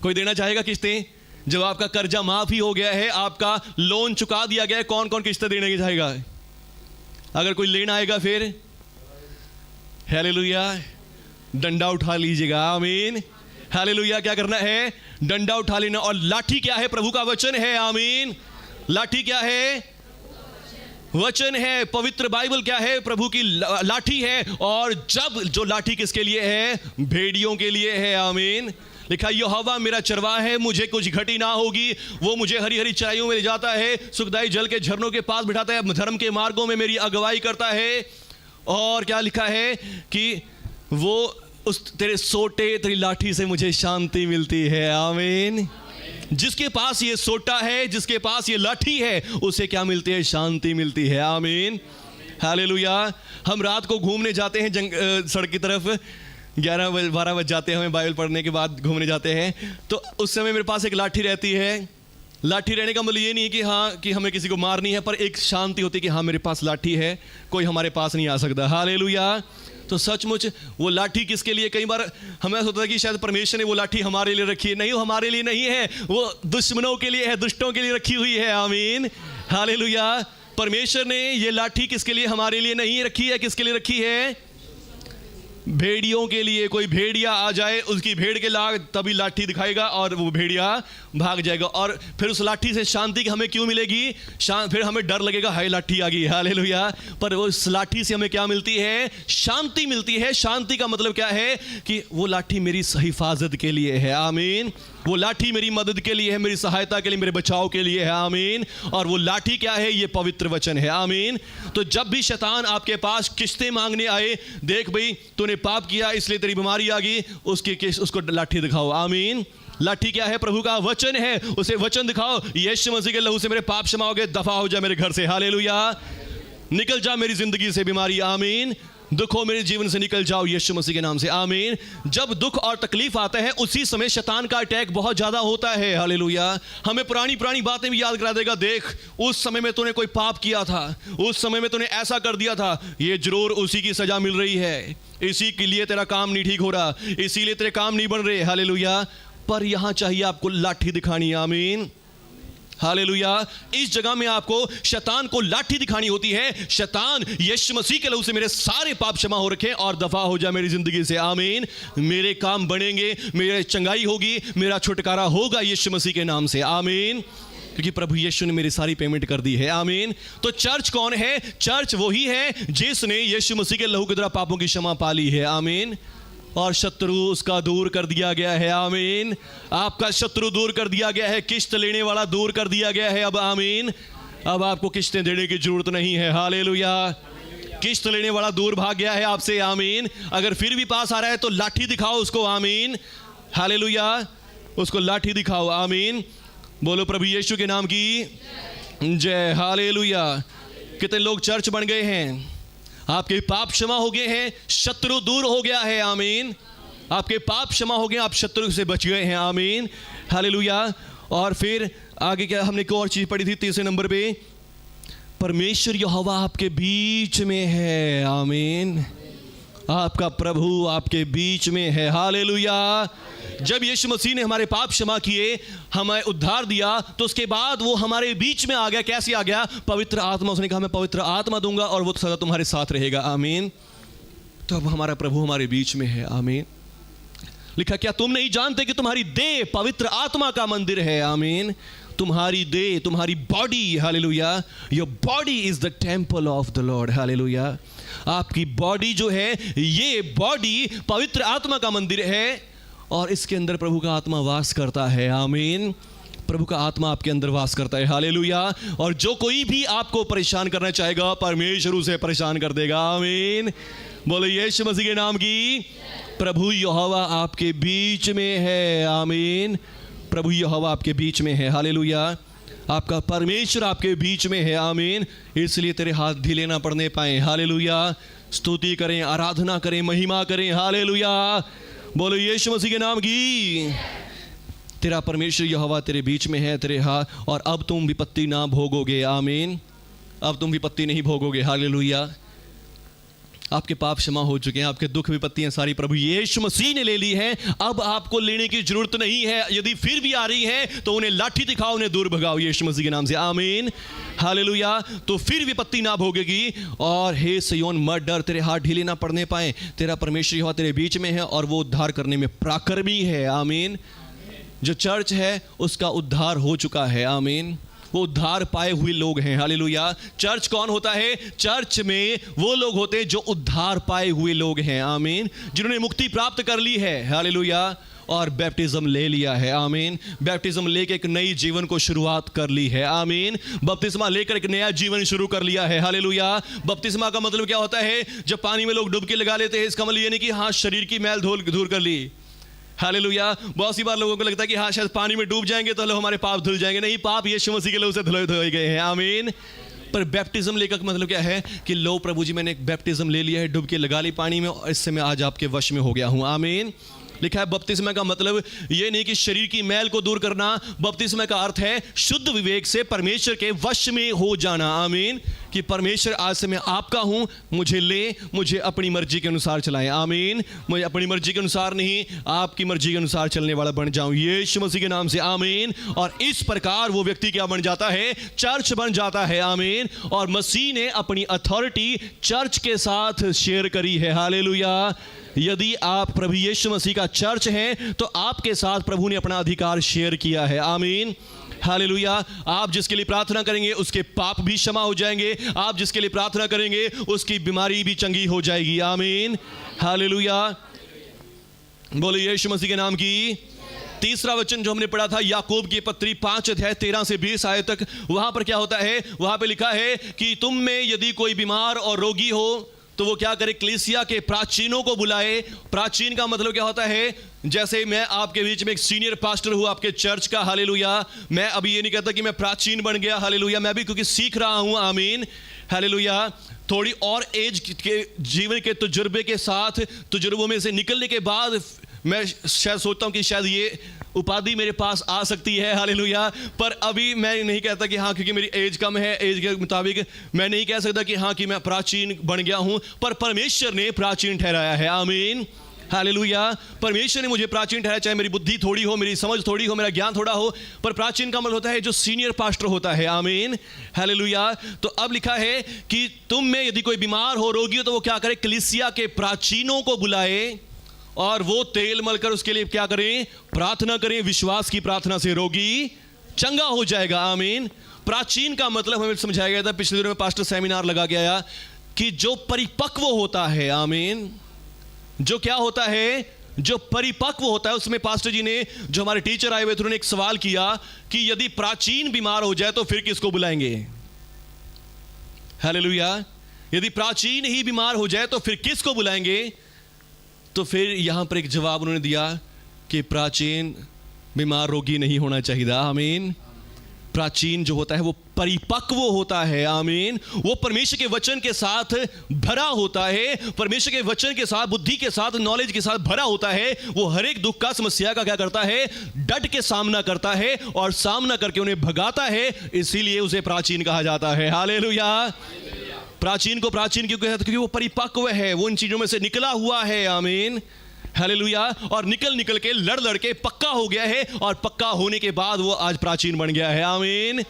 A: कोई देना चाहेगा किस्तें? जब आपका कर्जा माफ ही हो गया है, आपका लोन चुका दिया गया है, कौन कौन किस्तें देने की चाहेगा? अगर कोई लेना आएगा फिर हालेलुया डंडा उठा लीजिएगा। आमीन। हालेलुया। क्या करना है? डंडा उठा लेना। और लाठी क्या है? प्रभु का वचन है। आमीन। लाठी क्या है? वचन है। पवित्र बाइबल क्या है? प्रभु की लाठी है। और जब जो लाठी किसके लिए है? भेड़ियों के लिए है। आमीन। लिखा यहोवा मेरा चरवाहा है, मुझे कुछ घटी ना होगी। वो मुझे हरी हरी चराइयों में ले जाता है, सुखदाई जल के झरनों के पास बिठाता है, धर्म के मार्गों में मेरी अगुवाई करता है। और क्या लिखा है कि वो उस तेरे सोटे, तेरी लाठी से मुझे शांति मिलती है। आमीन। जिसके पास ये सोटा है, जिसके पास ये लाठी है, उसे क्या मिलती है? शांति मिलती है। आमीन। हालेलुया। हम रात को घूमने जाते हैं सड़क की तरफ, 11-12 बज जाते हैं, हमें बाइबल पढ़ने के बाद घूमने जाते हैं, तो उस समय मेरे पास एक लाठी रहती है। लाठी रहने का मतलब ये नहीं है कि हाँ कि हमें किसी को मारनी है, पर एक शांति होती है कि हाँ मेरे पास लाठी है, कोई हमारे पास नहीं आ सकता। हालेलुया। तो सचमुच वो लाठी किसके लिए? कई बार हमें सोचता है कि शायद परमेश्वर ने वो लाठी हमारे लिए रखी है। नहीं, वो हमारे लिए नहीं है, वो दुश्मनों के लिए है, दुष्टों के लिए रखी हुई है। आमीन, हालेलुया। परमेश्वर ने ये लाठी किसके लिए? हमारे लिए नहीं रखी है। किसके लिए रखी है? भेड़ियों के लिए। कोई भेड़िया आ जाए, उसकी भेड़ के लाग तभी लाठी दिखाएगा और वो भेड़िया भाग जाएगा। और फिर उस लाठी से शांति की हमें क्यों मिलेगी? फिर हमें डर लगेगा, हाय लाठी आ गई, हालेलुया। पर वो उस लाठी से हमें क्या मिलती है? शांति मिलती है। शांति का मतलब क्या है? कि वो लाठी मेरी हिफाजत के लिए है। आमीन। वो लाठी मेरी मदद के लिए है, मेरी सहायता के लिए, मेरे बचाव के लिए है। आमीन। और वो लाठी क्या है? ये पवित्र वचन है। आमीन। तो जब भी शैतान आपके पास किस्तें मांगने आए, देख भाई तूने पाप किया इसलिए तेरी बीमारी आ गई, उसको लाठी दिखाओ। आमीन। लाठी क्या है? प्रभु का वचन है। उसे वचन दिखाओ, यीशु मसीह के लहू से मेरे पाप क्षमा हो गए, दफा हो जा मेरे घर से, हालेलुया। निकल जा मेरी जिंदगी से बीमारी। आमीन। दुख हो मेरे जीवन से, निकल जाओ यीशु मसीह के नाम से। आमीन। जब दुख और तकलीफ आता है, उसी समय शैतान का अटैक बहुत ज्यादा होता है। हालेलुया। हमें पुरानी बातें भी याद करा देगा। देख, उस समय में तूने कोई पाप किया था, उस समय में तूने ऐसा कर दिया था, ये जरूर उसी की सजा मिल रही है, इसी के लिए तेरा काम नहीं ठीक हो रहा, इसीलिए तेरे काम नहीं बन रहे। हालेलुया। पर यहां चाहिए आपको लाठी दिखानी। आमीन, हालेलुया। इस जगह में आपको शैतान को लाठी दिखानी होती है। शैतान, यीशु मसीह के लहू से मेरे सारे पाप क्षमा हो रखे और दफा हो जा मेरी जिंदगी से। आमीन। मेरे काम बनेंगे, मेरे चंगाई होगी, मेरा छुटकारा होगा यीशु मसीह के नाम से। आमीन। क्योंकि प्रभु यीशु ने मेरी सारी पेमेंट कर दी है। आमीन। तो चर्च कौन है? चर्च वही है जिसने यीशु मसीह के लहू के द्वारा पापों की क्षमा पा ली है। आमीन। और शत्रु उसका दूर कर दिया गया है। आमीन। आपका शत्रु दूर कर दिया गया है, किस्त लेने वाला दूर कर दिया गया है अब। आमीन। अब आपको किस्तें देने की जरूरत नहीं है। हालेलुया। किस्त लेने वाला दूर भाग गया है आपसे। आमीन। अगर फिर भी पास आ रहा है तो लाठी दिखाओ उसको। आमीन, हालेलुया। उसको लाठी दिखाओ। आमीन। बोलो प्रभु यीशु के नाम की जय। हालेलुया। कितने लोग चर्च बन गए हैं, आपके पाप क्षमा हो गए हैं, शत्रु दूर हो गया है। आमीन। आपके पाप क्षमा हो गए, आप शत्रु से बच गए हैं। आमीन, हालेलुया। और फिर आगे क्या हमने एक और चीज पढ़ी थी तीसरे नंबर पे? परमेश्वर यहोवा आपके बीच में है। आमीन। आपका प्रभु आपके बीच में है। हालेलुया। जब यीशु मसीह ने हमारे पाप क्षमा किए, हमें उद्धार दिया, तो उसके बाद वो हमारे बीच में आ गया। कैसे आ गया? पवित्र आत्मा। उसने कहा मैं पवित्र आत्मा दूंगा और वो सदा तुम्हारे साथ रहेगा। आमीन। तो अब हमारा प्रभु हमारे बीच में है। आमीन। लिखा, क्या तुम नहीं जानते कि तुम्हारी देह पवित्र आत्मा का मंदिर है? आमीन। तुम्हारी देह, तुम्हारी body, hallelujah, your body is the temple of the Lord. Hallelujah. आपकी बॉडी जो है, ये बॉडी पवित्र आत्मा का मंदिर है और इसके अंदर प्रभु का आत्मा वास करता है। आमीन। प्रभु का आत्मा आपके अंदर वास करता है। हालेलुया। और जो कोई भी आपको परेशान करना चाहेगा, परमेश्वर उसे परेशान कर देगा। आमीन। बोलो यीशु मसीह के नाम की। प्रभु यहोवा आपके बीच में है। आमीन। प्रभु यहोवा आपके बीच में है। हालेलुया। आपका परमेश्वर आपके बीच में है। आमीन। इसलिए तेरे हाथ ढीले ना पड़ने पाए। हालेलुया। स्तुति करें, आराधना करें, महिमा करें। हालेलुया। बोलो यीशु मसीह के नाम की। तेरा परमेश्वर यहोवा तेरे बीच में है, तेरे हाथ, और अब तुम विपत्ति ना भोगोगे। आमीन। अब तुम विपत्ति नहीं भोगोगे। हालेलुया। आपके पाप क्षमा हो चुके हैं, आपके दुख विपत्तियां सारी प्रभु यीशु मसीह ने ले ली हैं। अब आपको लेने की जरूरत नहीं है। यदि फिर भी आ रही है तो उन्हें लाठी दिखाओ, उन्हें दूर भगाओ यीशु मसीह के नाम से। आमीन, हालेलुया। तो फिर विपत्ति ना भोगेगी। और हे सिय्योन मत डर, तेरे हाथ ढीले ना पड़ने पाए। तेरा परमेश्वर यहोवा तेरे बीच में है और वो उद्धार करने में पराक्रमी है। आमीन। जो चर्च है उसका उद्धार हो चुका है। आमीन। वो उद्धार पाए हुए लोग हैं। हालेलुया। चर्च कौन होता है? चर्च में वो लोग होते हैं जो उद्धार पाए हुए लोग हैं। आमीन। जिन्होंने मुक्ति प्राप्त कर ली है। हालेलुया। और बैप्टिज्म ले लिया है। आमीन। बैप्टिज्म लेकर एक नई जीवन को शुरुआत कर ली है। आमीन। बपतिस्मा लेकर एक नया जीवन शुरू कर लिया है। हालेलुया। बपतिस्मा का मतलब क्या होता है? जब पानी में लोग डुबकी लगा लेते हैं, इसका मतलब ये नहीं कि हाँ शरीर की मैल दूर कर ली। हालेलुया। बहुत सी बार लोगों को लगता है कि हाँ शायद पानी में डूब जाएंगे तो हमारे पाप धुल जाएंगे। नहीं, पाप यीशु मसीह के लहू से धुले गए हैं। आमीन। पर बैप्टिज्म लेकर का मतलब क्या है? कि लो प्रभु जी मैंने एक बैप्टिज्म ले लिया है, डुबकी लगा ली पानी में और इससे मैं आज आपके वश में हो गया हूँ। आमीन। लिखा है बपतिस्मा का मतलब ये नहीं कि शरीर की मैल को दूर करना। बपतिस्मा का अर्थ है शुद्ध विवेक से परमेश्वर के वश में हो जाना। आमीन। कि परमेश्वर आज से मैं आपका हूं, मुझे ले, मुझे अपनी मर्जी के अनुसार चलाएं। आमीन। मुझे अपनी मर्जी के अनुसार नहीं, आपकी मर्जी के अनुसार चलने वाला बन जाऊं, यीशु मसीह के नाम से। आमीन। और इस प्रकार वो व्यक्ति क्या बन जाता है? चर्च बन जाता है। आमीन। और मसीह ने अपनी अथॉरिटी चर्च के साथ शेयर करी है। हालेलुया। यदि आप प्रभु यीशु मसीह का चर्च हैं तो आपके साथ प्रभु ने अपना अधिकार शेयर किया है। आमीन। हालेलुया। आप जिसके लिए प्रार्थना करेंगे उसके पाप भी क्षमा हो जाएंगे, आप जिसके लिए प्रार्थना करेंगे उसकी बीमारी भी चंगी हो जाएगी। आमीन। हालेलुया। बोलिए यीशु मसीह के नाम की। तीसरा वचन जो हमने पढ़ा था याकूब की पत्री 5 अध्याय 13 से 20 आयत तक, वहां पर क्या होता है? वहां पर लिखा है कि तुम में यदि कोई बीमार और रोगी हो तो वो क्या करे? कलीसिया के प्राचीनों को बुलाए। प्राचीन का मतलब क्या होता है? जैसे मैं आपके बीच में एक सीनियर पास्टर हूं आपके चर्च का। हालेलुया। मैं अभी ये नहीं कहता कि मैं प्राचीन बन गया। हालेलुया। मैं भी क्योंकि सीख रहा हूं। आमीन। हालेलुया। थोड़ी और एज के जीवन के तजुर्बों में से निकलने के बाद मैं शायद सोचता हूं कि शायद ये उपाधि मेरे पास आ सकती है। हालेलुया। पर अभी मैं नहीं कहता कि हाँ, क्योंकि मेरी एज कम है, एज के मुताबिक मैं नहीं कह सकता कि हाँ कि मैं प्राचीन बन गया हूं। पर परमेश्वर ने प्राचीन ठहराया है। आमीन। हालेलुया। परमेश्वर ने मुझे प्राचीन ठहराया, चाहे मेरी बुद्धि थोड़ी हो, मेरी समझ थोड़ी हो, मेरा ज्ञान थोड़ा हो, पर प्राचीन का मतलब होता है जो सीनियर पास्टर होता है। आमीन। हालेलुया। तो अब लिखा है कि तुम में यदि कोई बीमार हो, रोगी हो, तो वो क्या करे? कलीसिया के प्राचीनों को बुलाए और वो तेल मलकर उसके लिए क्या करें? प्रार्थना करें। विश्वास की प्रार्थना से रोगी चंगा हो जाएगा। आमीन। प्राचीन का मतलब हमें समझाया गया था पिछले दिनों में, पास्टर सेमिनार लगा गया कि जो परिपक्व होता है। आमीन। जो क्या होता है? जो परिपक्व होता है। उसमें पास्टर जी ने, जो हमारे टीचर आए हुए थे, उन्होंने एक सवाल किया कि यदि प्राचीन बीमार हो जाए तो फिर किसको बुलाएंगे? हालेलुया। यदि प्राचीन ही बीमार हो जाए तो फिर किसको बुलाएंगे? तो फिर यहां पर एक जवाब उन्होंने दिया कि प्राचीन बीमार रोगी नहीं होना चाहिए। आमीन। प्राचीन जो होता है वो परिपक्व होता है। आमीन। वो परमेश्वर के वचन के साथ भरा होता है, परमेश्वर के वचन के साथ, बुद्धि के साथ, नॉलेज के साथ भरा होता है। वो हर एक दुख का, समस्या का क्या करता है? डट के सामना करता है और सामना करके उन्हें भगाता है। इसीलिए उसे प्राचीन कहा जाता है। हालेलुया। प्राचीन को प्राचीन क्यों कहते? क्योंकि वो परिपक्व है, वो इन चीजों में से निकला हुआ है। आमीन। हालेलुया। और निकल के लड़ के पक्का हो गया है, और पक्का होने के बाद वो आज प्राचीन बन गया है। आमीन।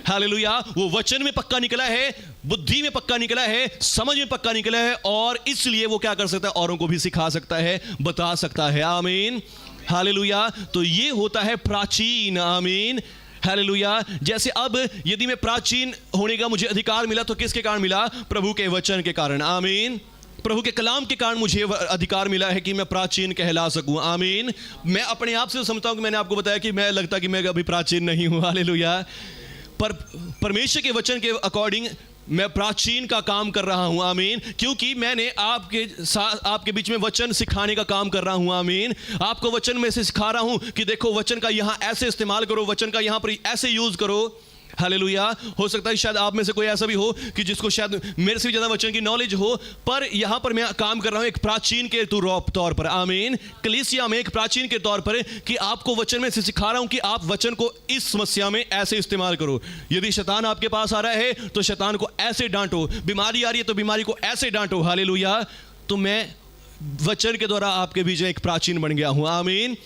A: हालेलुया। वो वचन में पक्का निकला है, बुद्धि में पक्का निकला है, समझ में पक्का निकला है, और इसलिए वो क्या कर सकता है? औरों को भी सिखा सकता है, बता सकता है। आमीन। हालेलुया। तो ये होता है प्राचीन। आमीन। हालेलुया। जैसे अब यदि मैं प्राचीन होने का मुझे अधिकार मिला तो किसके कारण मिला? प्रभु के वचन के कारण। आमीन। प्रभु के कलाम के कारण मुझे अधिकार मिला है कि मैं प्राचीन कहला सकूं। आमीन। मैं अपने आप से समझता हूं कि मैंने आपको बताया कि मैं लगता कि मैं अभी प्राचीन नहीं हूं। हालेलुया। पर परमेश्वर के वचन के अकॉर्डिंग मैं प्राचीन का काम कर रहा हूं। आमीन। क्योंकि मैंने आपके साथ, आपके बीच में वचन सिखाने का काम कर रहा हूं। आमीन। आपको वचन में से सिखा रहा हूं कि देखो वचन का यहां ऐसे इस्तेमाल करो, वचन का यहां पर ऐसे यूज करो। हालेलुया। हो सकता है शायद आप में से कोई ऐसा भी हो कि जिसको शायद मेरे से भी ज्यादा वचन की नॉलेज हो, पर यहां पर मैं काम कर रहा हूं एक प्राचीन के तौर पर। आमीन। कलीसिया में एक प्राचीन के तौर पर कि आपको वचन में से सिखा रहा हूं कि आप वचन को इस समस्या में ऐसे इस्तेमाल करो। यदि शैतान आपके पास आ रहा है तो शैतान को ऐसे डांटो, बीमारी आ रही है तो बीमारी को ऐसे डांटो। हालेलुया। तो मैं वचन के द्वारा आपके बीच में एक प्राचीन बन गया हूं। आमीन।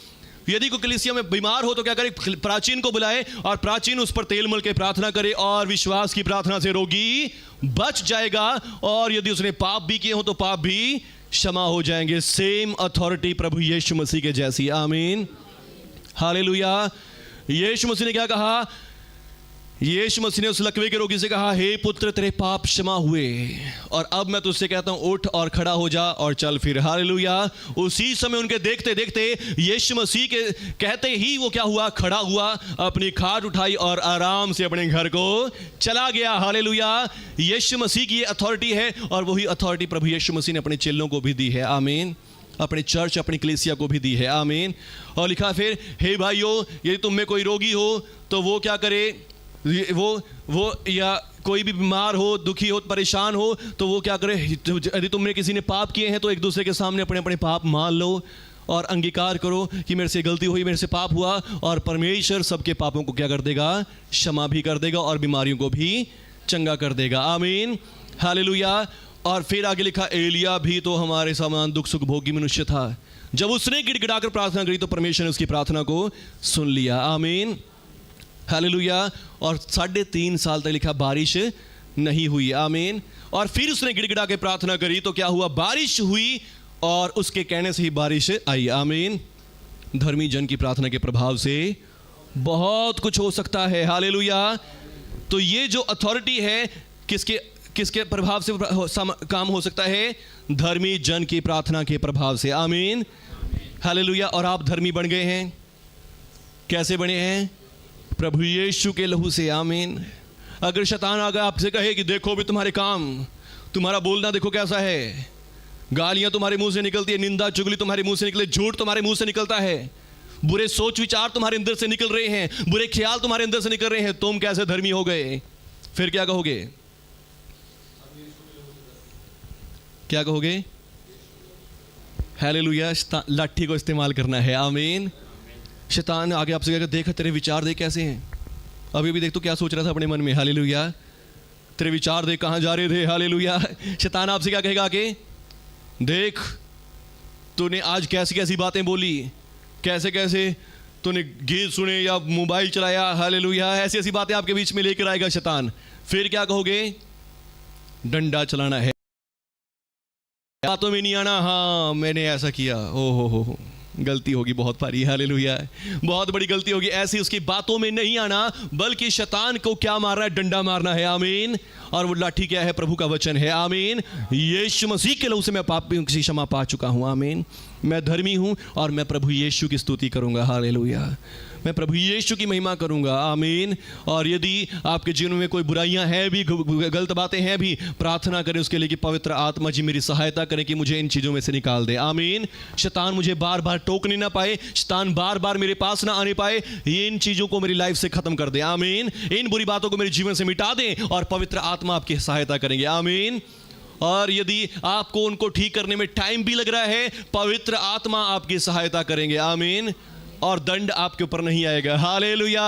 A: यदि कोई कलीसिया में बीमार हो तो क्या करे? प्राचीन को बुलाए और प्राचीन उस पर तेल मल के प्रार्थना करे, और विश्वास की प्रार्थना से रोगी बच जाएगा। और यदि उसने पाप भी किए हो तो पाप भी क्षमा हो जाएंगे। सेम अथॉरिटी प्रभु यीशु मसीह के जैसी। आमीन। हालेलुया। यीशु मसीह ने क्या कहा? यीशु मसीह ने उस लकवे के रोगी से कहा, हे पुत्र तेरे पाप क्षमा हुए, और अब मैं तुझसे कहता हूं उठ और खड़ा हो जा और चल फिर। हालेलुया। उसी समय उनके देखते देखते यीशु मसीह के कहते ही वो क्या हुआ? खड़ा हुआ, अपनी खाट उठाई और आराम से अपने घर को चला गया। हालेलुया। यीशु मसीह की ये अथॉरिटी है, और वही अथॉरिटी प्रभु यीशु मसीह ने अपने चेलों को भी दी है। आमीन। अपने चर्च, अपनी कलीसिया को भी दी है। आमीन। और लिखा फिर, हे भाइयों यदि तुम में कोई रोगी हो तो वो क्या करे? वो या कोई भी बीमार हो, दुखी हो, परेशान हो तो वो क्या करे? यदि तुमने किसी ने पाप किए हैं तो एक दूसरे के सामने अपने अपने पाप मान लो और अंगीकार करो कि मेरे से गलती हुई, मेरे से पाप हुआ, और परमेश्वर सबके पापों को क्या कर देगा? क्षमा भी कर देगा और बीमारियों को भी चंगा कर देगा। आमीन, हालेलुया। और फिर आगे लिखा, एलिया भी तो हमारे समान दुख सुख भोगी मनुष्य था, जब उसने गिड़गिड़ाकर प्रार्थना करी तो परमेश्वर ने उसकी प्रार्थना को सुन लिया। आमीन, हालेलुया। और 3.5 साल तक लिखा बारिश नहीं हुई। आमीन। और फिर उसने गिड़गिड़ा के प्रार्थना करी तो क्या हुआ, बारिश हुई, और उसके कहने से ही बारिश आई। आमीन। धर्मी जन की प्रार्थना के प्रभाव से बहुत कुछ हो सकता है। हालेलुया। तो ये जो अथॉरिटी है, किसके प्रभाव से काम हो सकता है? धर्मी जन की प्रार्थना के प्रभाव से। आमीन, हालेलुया। और आप धर्मी बन गए हैं। कैसे बने हैं? प्रभु यीशु के लहू से। आमीन। अगर शैतान आगे आपसे कहे कि देखो भी तुम्हारे काम, तुम्हारा बोलना देखो कैसा है, गालियां तुम्हारे मुंह से निकलती है, निंदा चुगली तुम्हारे मुंह से निकले, झूठ तुम्हारे मुंह से निकलता है, बुरे सोच विचार तुम्हारे अंदर से निकल रहे हैं, बुरे ख्याल तुम्हारे अंदर से निकल रहे हैं, तुम कैसे धर्मी हो गए? फिर क्या कहोगे? क्या कहोगे? हालेलुया। लाठी को इस्तेमाल करना है। आमीन। शैतान आगे आपसे कहेगा, देख तेरे विचार देख कैसे हैं, अभी भी देख तो क्या सोच रहा था अपने मन में। हालेलुया। तेरे विचार देख कहां जा रहे थे। हालेलुया। शैतान आपसे क्या कहेगा आगे? देख तूने आज कैसी कैसी बातें बोली, कैसे कैसे तूने गीत सुने या मोबाइल चलाया। हालेलुया। ऐसी ऐसी बातें आपके बीच में लेकर आएगा शैतान। फिर क्या कहोगे? डंडा चलाना है, बातों में नहीं आना। हाँ मैंने ऐसा किया, ओ हो, गलती होगी बहुत भारी। हालेलुया। बहुत बड़ी गलती होगी। ऐसी उसकी बातों में नहीं आना, बल्कि शैतान को क्या मारना है? डंडा मारना है। आमीन। और वो लाठी क्या है? प्रभु का वचन है। आमीन। यीशु मसीह के लहू से मैं पापियों की क्षमा पा चुका हूं। आमीन। मैं धर्मी हूं और मैं प्रभु यीशु की स्तुति करूंगा। हालेलुया। मैं प्रभु यीशु की महिमा करूंगा। आमीन। और यदि आपके जीवन में कोई बुराइयां हैं भी, गलत बातें हैं भी, प्रार्थना करें उसके लिए कि पवित्र आत्मा जी मेरी सहायता करें कि मुझे इन चीज़ों में से निकाल दे। आमीन। शैतान मुझे बार बार टोकने ना पाए, शैतान बार बार मेरे पास ना आने पाए, ये इन चीज़ों को मेरी लाइफ से खत्म कर दे। आमीन। इन बुरी बातों को मेरे जीवन से मिटा दें और पवित्र आत्मा आपकी सहायता करेंगे। आमीन। और यदि आपको उनको ठीक करने में टाइम भी लग रहा है, पवित्र आत्मा आपकी सहायता करेंगे। आमीन। और दंड आपके ऊपर नहीं आएगा। हालेलुया।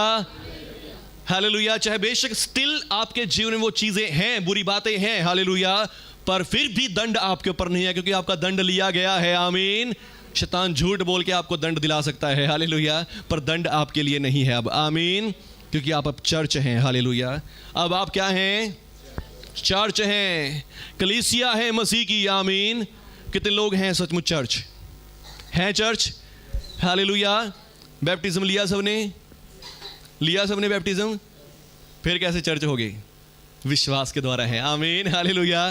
A: हालेलुया। चाहे बेशक स्टिल आपके जीवन में वो चीजें हैं, बुरी बातें हैं, हालेलुया, पर फिर भी दंड आपके ऊपर नहीं है, क्योंकि आपका दंड लिया गया है। आमीन। शैतान झूठ बोल के आपको दंड दिला सकता है। हालेलुया। पर दंड आपके लिए नहीं है अब। आमीन। क्योंकि आप अब चर्च हैं। हालेलुया। अब आप क्या हैं? चर्च हैं, कलीसिया है मसीह की। आमीन। कितने लोग हैं सचमुच चर्च हैं? चर्च। हालेलुया। बैप्टिज्म लिया सबने? लिया सबने बैप्टिज्म? फिर कैसे चर्च हो गई? विश्वास के द्वारा है। आमीन। हालेलुया।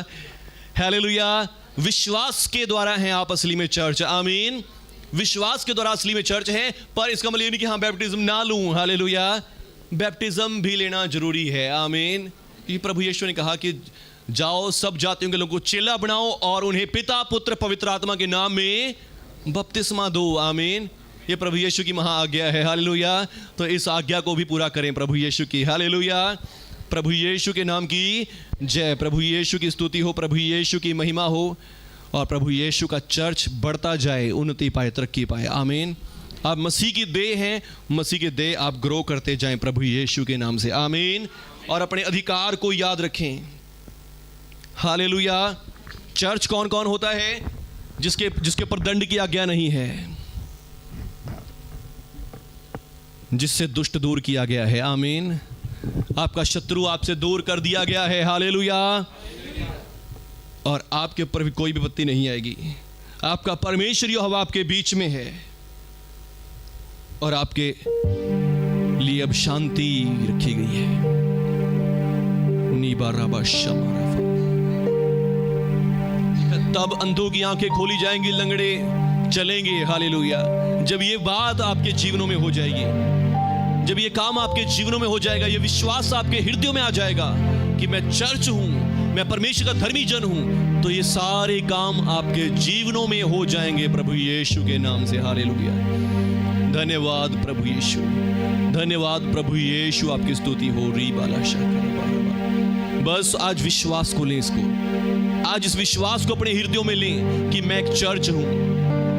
A: हालेलुया। विश्वास के द्वारा है आप असली में चर्च। आमीन। विश्वास के द्वारा असली में चर्च है। पर इसका मतलब ये नहीं कि हाँ बैप्टिज्म ना लूं। हालेलुया। बैप्टिज्म भी लेना जरूरी है। आमीन। क्योंकि प्रभु यीशु ने कहा कि जाओ सब जातियों के लोगों को चेला बनाओ और उन्हें पिता पुत्र पवित्र आत्मा के नाम में बपतिस्मा दो। आमीन। ये प्रभु यीशु की महा आज्ञा है। हालेलुया। तो इस आज्ञा को भी पूरा करें प्रभु यीशु की। हालेलुया। प्रभु यीशु के नाम की जय। प्रभु यीशु की स्तुति हो, प्रभु यीशु की महिमा हो, और प्रभु यीशु का चर्च बढ़ता जाए, उन्नति पाए, तरक्की पाए। आमीन। आप मसीह की देह हैं, मसीह के देह आप ग्रो करते जाएं प्रभु यीशु के नाम से। आमीन। और अपने अधिकार को याद रखें। हालेलुया। चर्च कौन कौन होता है? जिसके ऊपर दंड की आज्ञा नहीं है, जिससे दुष्ट दूर किया गया है। आमीन। आपका शत्रु आपसे दूर कर दिया गया है। हालेलुया। और आपके ऊपर भी कोई विपत्ति नहीं आएगी। आपका परमेश्वर यहोवा आपके बीच में है और आपके लिए अब शांति रखी गई है। तब अंधों की आंखें खोली जाएंगी, लंगड़े चलेंगे। हालेलुया। जब ये बात आपके जीवनों में हो जाएगी, जब ये काम आपके जीवनों में हो जाएगा, ये विश्वास आपके हृदयों में आ जाएगा कि मैं चर्च हूं, मैं परमेश्वर का धर्मी जन हूं, तो ये सारे काम आपके जीवनों में हो जाएंगे प्रभु यीशु के नाम से। हालेलुया। धन्यवाद प्रभु यीशु। धन्यवाद प्रभु यीशु। आपकी स्तुति हो। री बाला शाखा। बस आज विश्वास को लें, इसको आज इस विश्वास को अपने हृदयों में लें कि मैं एक चर्च हूं।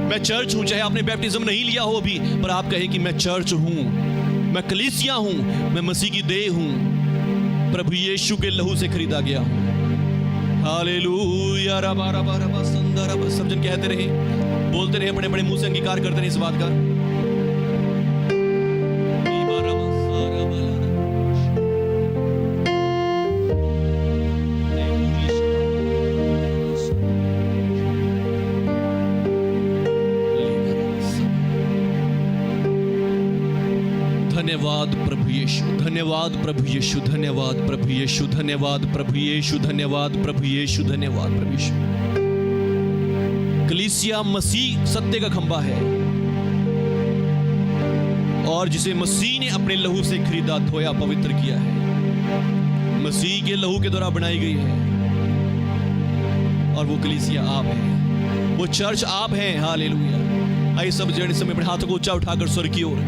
A: मैं चर्च हूं। चाहे आपने बैप्टिज्म नहीं लिया हो अभी, पर आप कहें कि मैं चर्च हूं, मैं कलीसिया हूं, मैं मसीह की देह हूं। प्रभु यीशु के लहू से खरीदा गया हूं। हालेलुया। रबा रबा रबा संदर रबा। सब जन कहते रहे, बोलते रहे, बड़े बड़े मुंह से अंगीकार करते रहे इस बात का। धन्यवाद प्रभु यीशु, धन्यवाद प्रभु यीशु, धन्यवाद प्रभु यीशु, धन्यवाद प्रभु यीशु, धन्यवाद प्रभु यीशु, धन्यवाद प्रभु यीशु। कलीसिया मसीह सत्य का खंभा है और जिसे मसीह ने अपने लहू से खरीदा, धोया, पवित्र किया है। मसीह के लहू के द्वारा बनाई गई है और वो कलीसिया आप है, वो चर्च आप हैं। हालेलुया। आइए सब जन इस समय अपने हाथों को ऊंचा उठाकर स्वर्ग की ओर।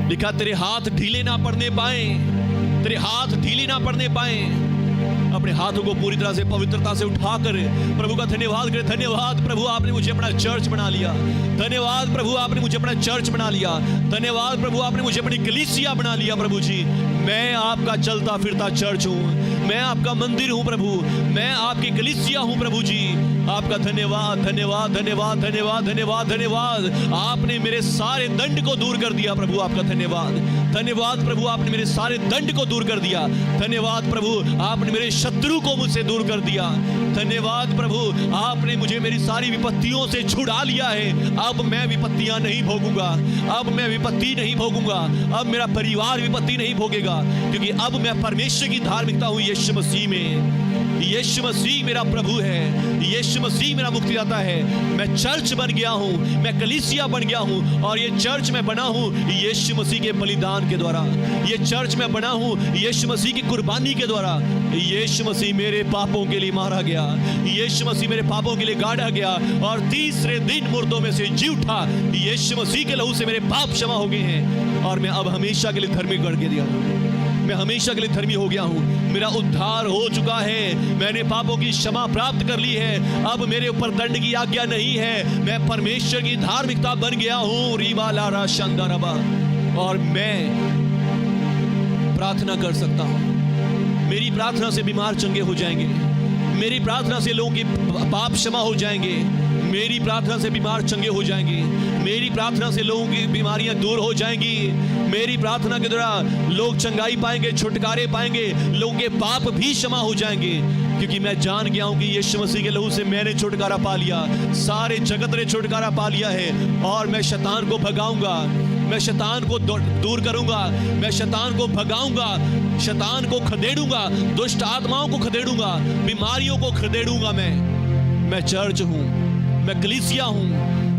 A: लिखा, तेरे हाथ ढीले ना पड़ने पाए, तेरे हाथ ढीले ना पड़ने पाए। अपने हाथों को पूरी तरह से पवित्रता से उठाकर प्रभु का धन्यवाद करें। धन्यवाद प्रभु, आपने मुझे अपना चर्च बना लिया। धन्यवाद प्रभु, आपने मुझे अपना चर्च बना लिया। धन्यवाद प्रभु, आपने मुझे अपनी कलीसिया बना लिया। प्रभु जी, मैं आपका चलता फिरता चर्च हूँ, मैं आपका मंदिर हूँ प्रभु, मैं आपकी कलीसिया हूँ प्रभु जी। आपका धन्यवाद, धन्यवाद, धन्यवाद, धन्यवाद, धन्यवाद, धन्यवाद। आपने मेरे सारे दंड को दूर कर दिया प्रभु, आपका धन्यवाद। धन्यवाद प्रभु, आपने मेरे सारे दंड को दूर कर दिया। धन्यवाद प्रभु, आपने मेरे शत्रु को मुझसे दूर कर दिया। धन्यवाद प्रभु, आपने मुझे मेरी सारी विपत्तियों से छुड़ा लिया है। अब मैं विपत्तियां नहीं भोगूंगा, अब मैं विपत्ति नहीं भोगूंगा, अब मेरा परिवार विपत्ति नहीं भोगेगा, क्योंकि अब मैं परमेश्वर की धार्मिकता हूं यीशु मसीह में। यीशु मसीह मेरा प्रभु है, यीशु मसीह मेरा मुक्तिदाता है। मैं चर्च बन गया हूं, मैं कलीसिया बन गया हूं और ये चर्च मैं बना हूं यीशु मसीह के बलिदान के द्वारा। ये चर्च मैं बना हूं यीशु मसीह की कुर्बानी के द्वारा। यीशु मसीह मेरे पापों के लिए मारा गया, यीशु मसीह मेरे पापों के लिए गाड़ा गया और तीसरे दिन मुर्दों में से जी उठा। यीशु मसीह के लहू से मेरे पाप क्षमा हो गए हैं और मैं अब हमेशा के लिए धर्मी कर दिया हूं। मैं हमेशा के लिए धर्मी हो गया हूँ। मेरा उद्धार हो चुका है, मैंने पापों की क्षमा प्राप्त कर ली है। अब मेरे ऊपर दंड की आज्ञा नहीं है, मैं परमेश्वर की धार्मिकता बन गया हूँ। रीबा लारा शंदरबा। और मैं प्रार्थना कर सकता हूँ। मेरी प्रार्थना से बीमार चंगे हो जाएंगे, मेरी प्रार्थना से लोगों के पाप क्षमा हो जाएंगे, मेरी प्रार्थना से बीमार चंगे हो जाएंगे, मेरी प्रार्थना से लोगों की बीमारियां दूर हो जाएंगी। मेरी प्रार्थना के द्वारा लोग चंगाई पाएंगे, छुटकारे पाएंगे, लोगों के पाप भी क्षमा हो जाएंगे, क्योंकि मैं जान गया हूं कि यीशु मसीह के लहू से मैंने छुटकारा पा लिया, सारे जगत ने छुटकारा पा लिया है। और मैं शैतान को भगाऊंगा, मैं शैतान को दूर करूंगा, मैं शैतान को भगाऊंगा, शैतान को खदेड़ूंगा, दुष्ट आत्माओं को खदेड़ूंगा, बीमारियों को खदेड़ूंगा। मैं चर्च हूं, मैं कलीसिया हूं,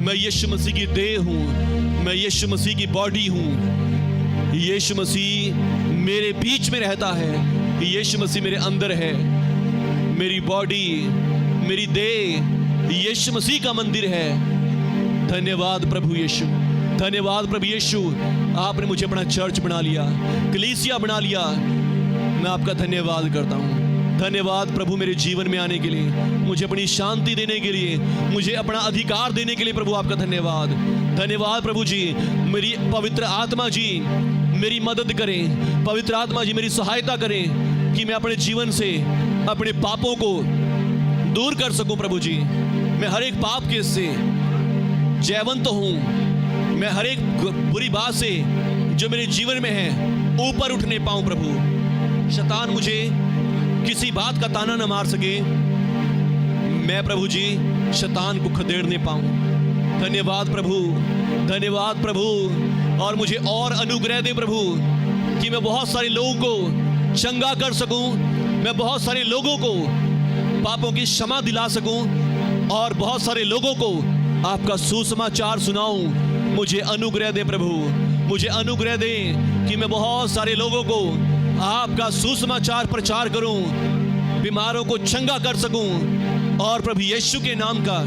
A: मैं यीशु मसीह की देह हूं, मैं यीशु मसीह की बॉडी हूं। यीशु मसीह मेरे बीच में रहता है, यीशु मसीह मेरे अंदर है। मेरी बॉडी, मेरी देह यीशु मसीह का मंदिर है। धन्यवाद प्रभु यीशु, धन्यवाद प्रभु यीशु, आपने मुझे अपना चर्च बना लिया, कलीसिया बना लिया। मैं आपका धन्यवाद करता हूँ। धन्यवाद प्रभु मेरे जीवन में आने के लिए, मुझे अपनी शांति देने के लिए, मुझे अपना अधिकार देने के लिए प्रभु आपका धन्यवाद। धन्यवाद प्रभु जी। मेरी पवित्र आत्मा जी मेरी मदद करें, पवित्र आत्मा जी मेरी सहायता करें कि मैं अपने जीवन से अपने पापों को दूर कर सकूं प्रभु जी। मैं हर एक पाप के से जयवंत हूं, मैं हर एक बुरी बात से जो मेरे जीवन में है ऊपर उठने पाऊं प्रभु। शैतान मुझे किसी बात का ताना न मार सके, मैं प्रभु जी शैतान को खदेड़ने पाऊं। धन्यवाद प्रभु, धन्यवाद प्रभु। और मुझे और अनुग्रह दे प्रभु कि मैं बहुत सारे लोगों को चंगा कर सकूं, मैं बहुत सारे लोगों को पापों की क्षमा दिला सकूं और बहुत सारे लोगों को आपका सुसमाचार सुनाऊं। मुझे अनुग्रह दे प्रभु, मुझे अनुग्रह दे कि मैं बहुत सारे लोगों को आपका सुसमाचार प्रचार करूं, बीमारों को चंगा कर सकूं और प्रभु यीशु के नाम का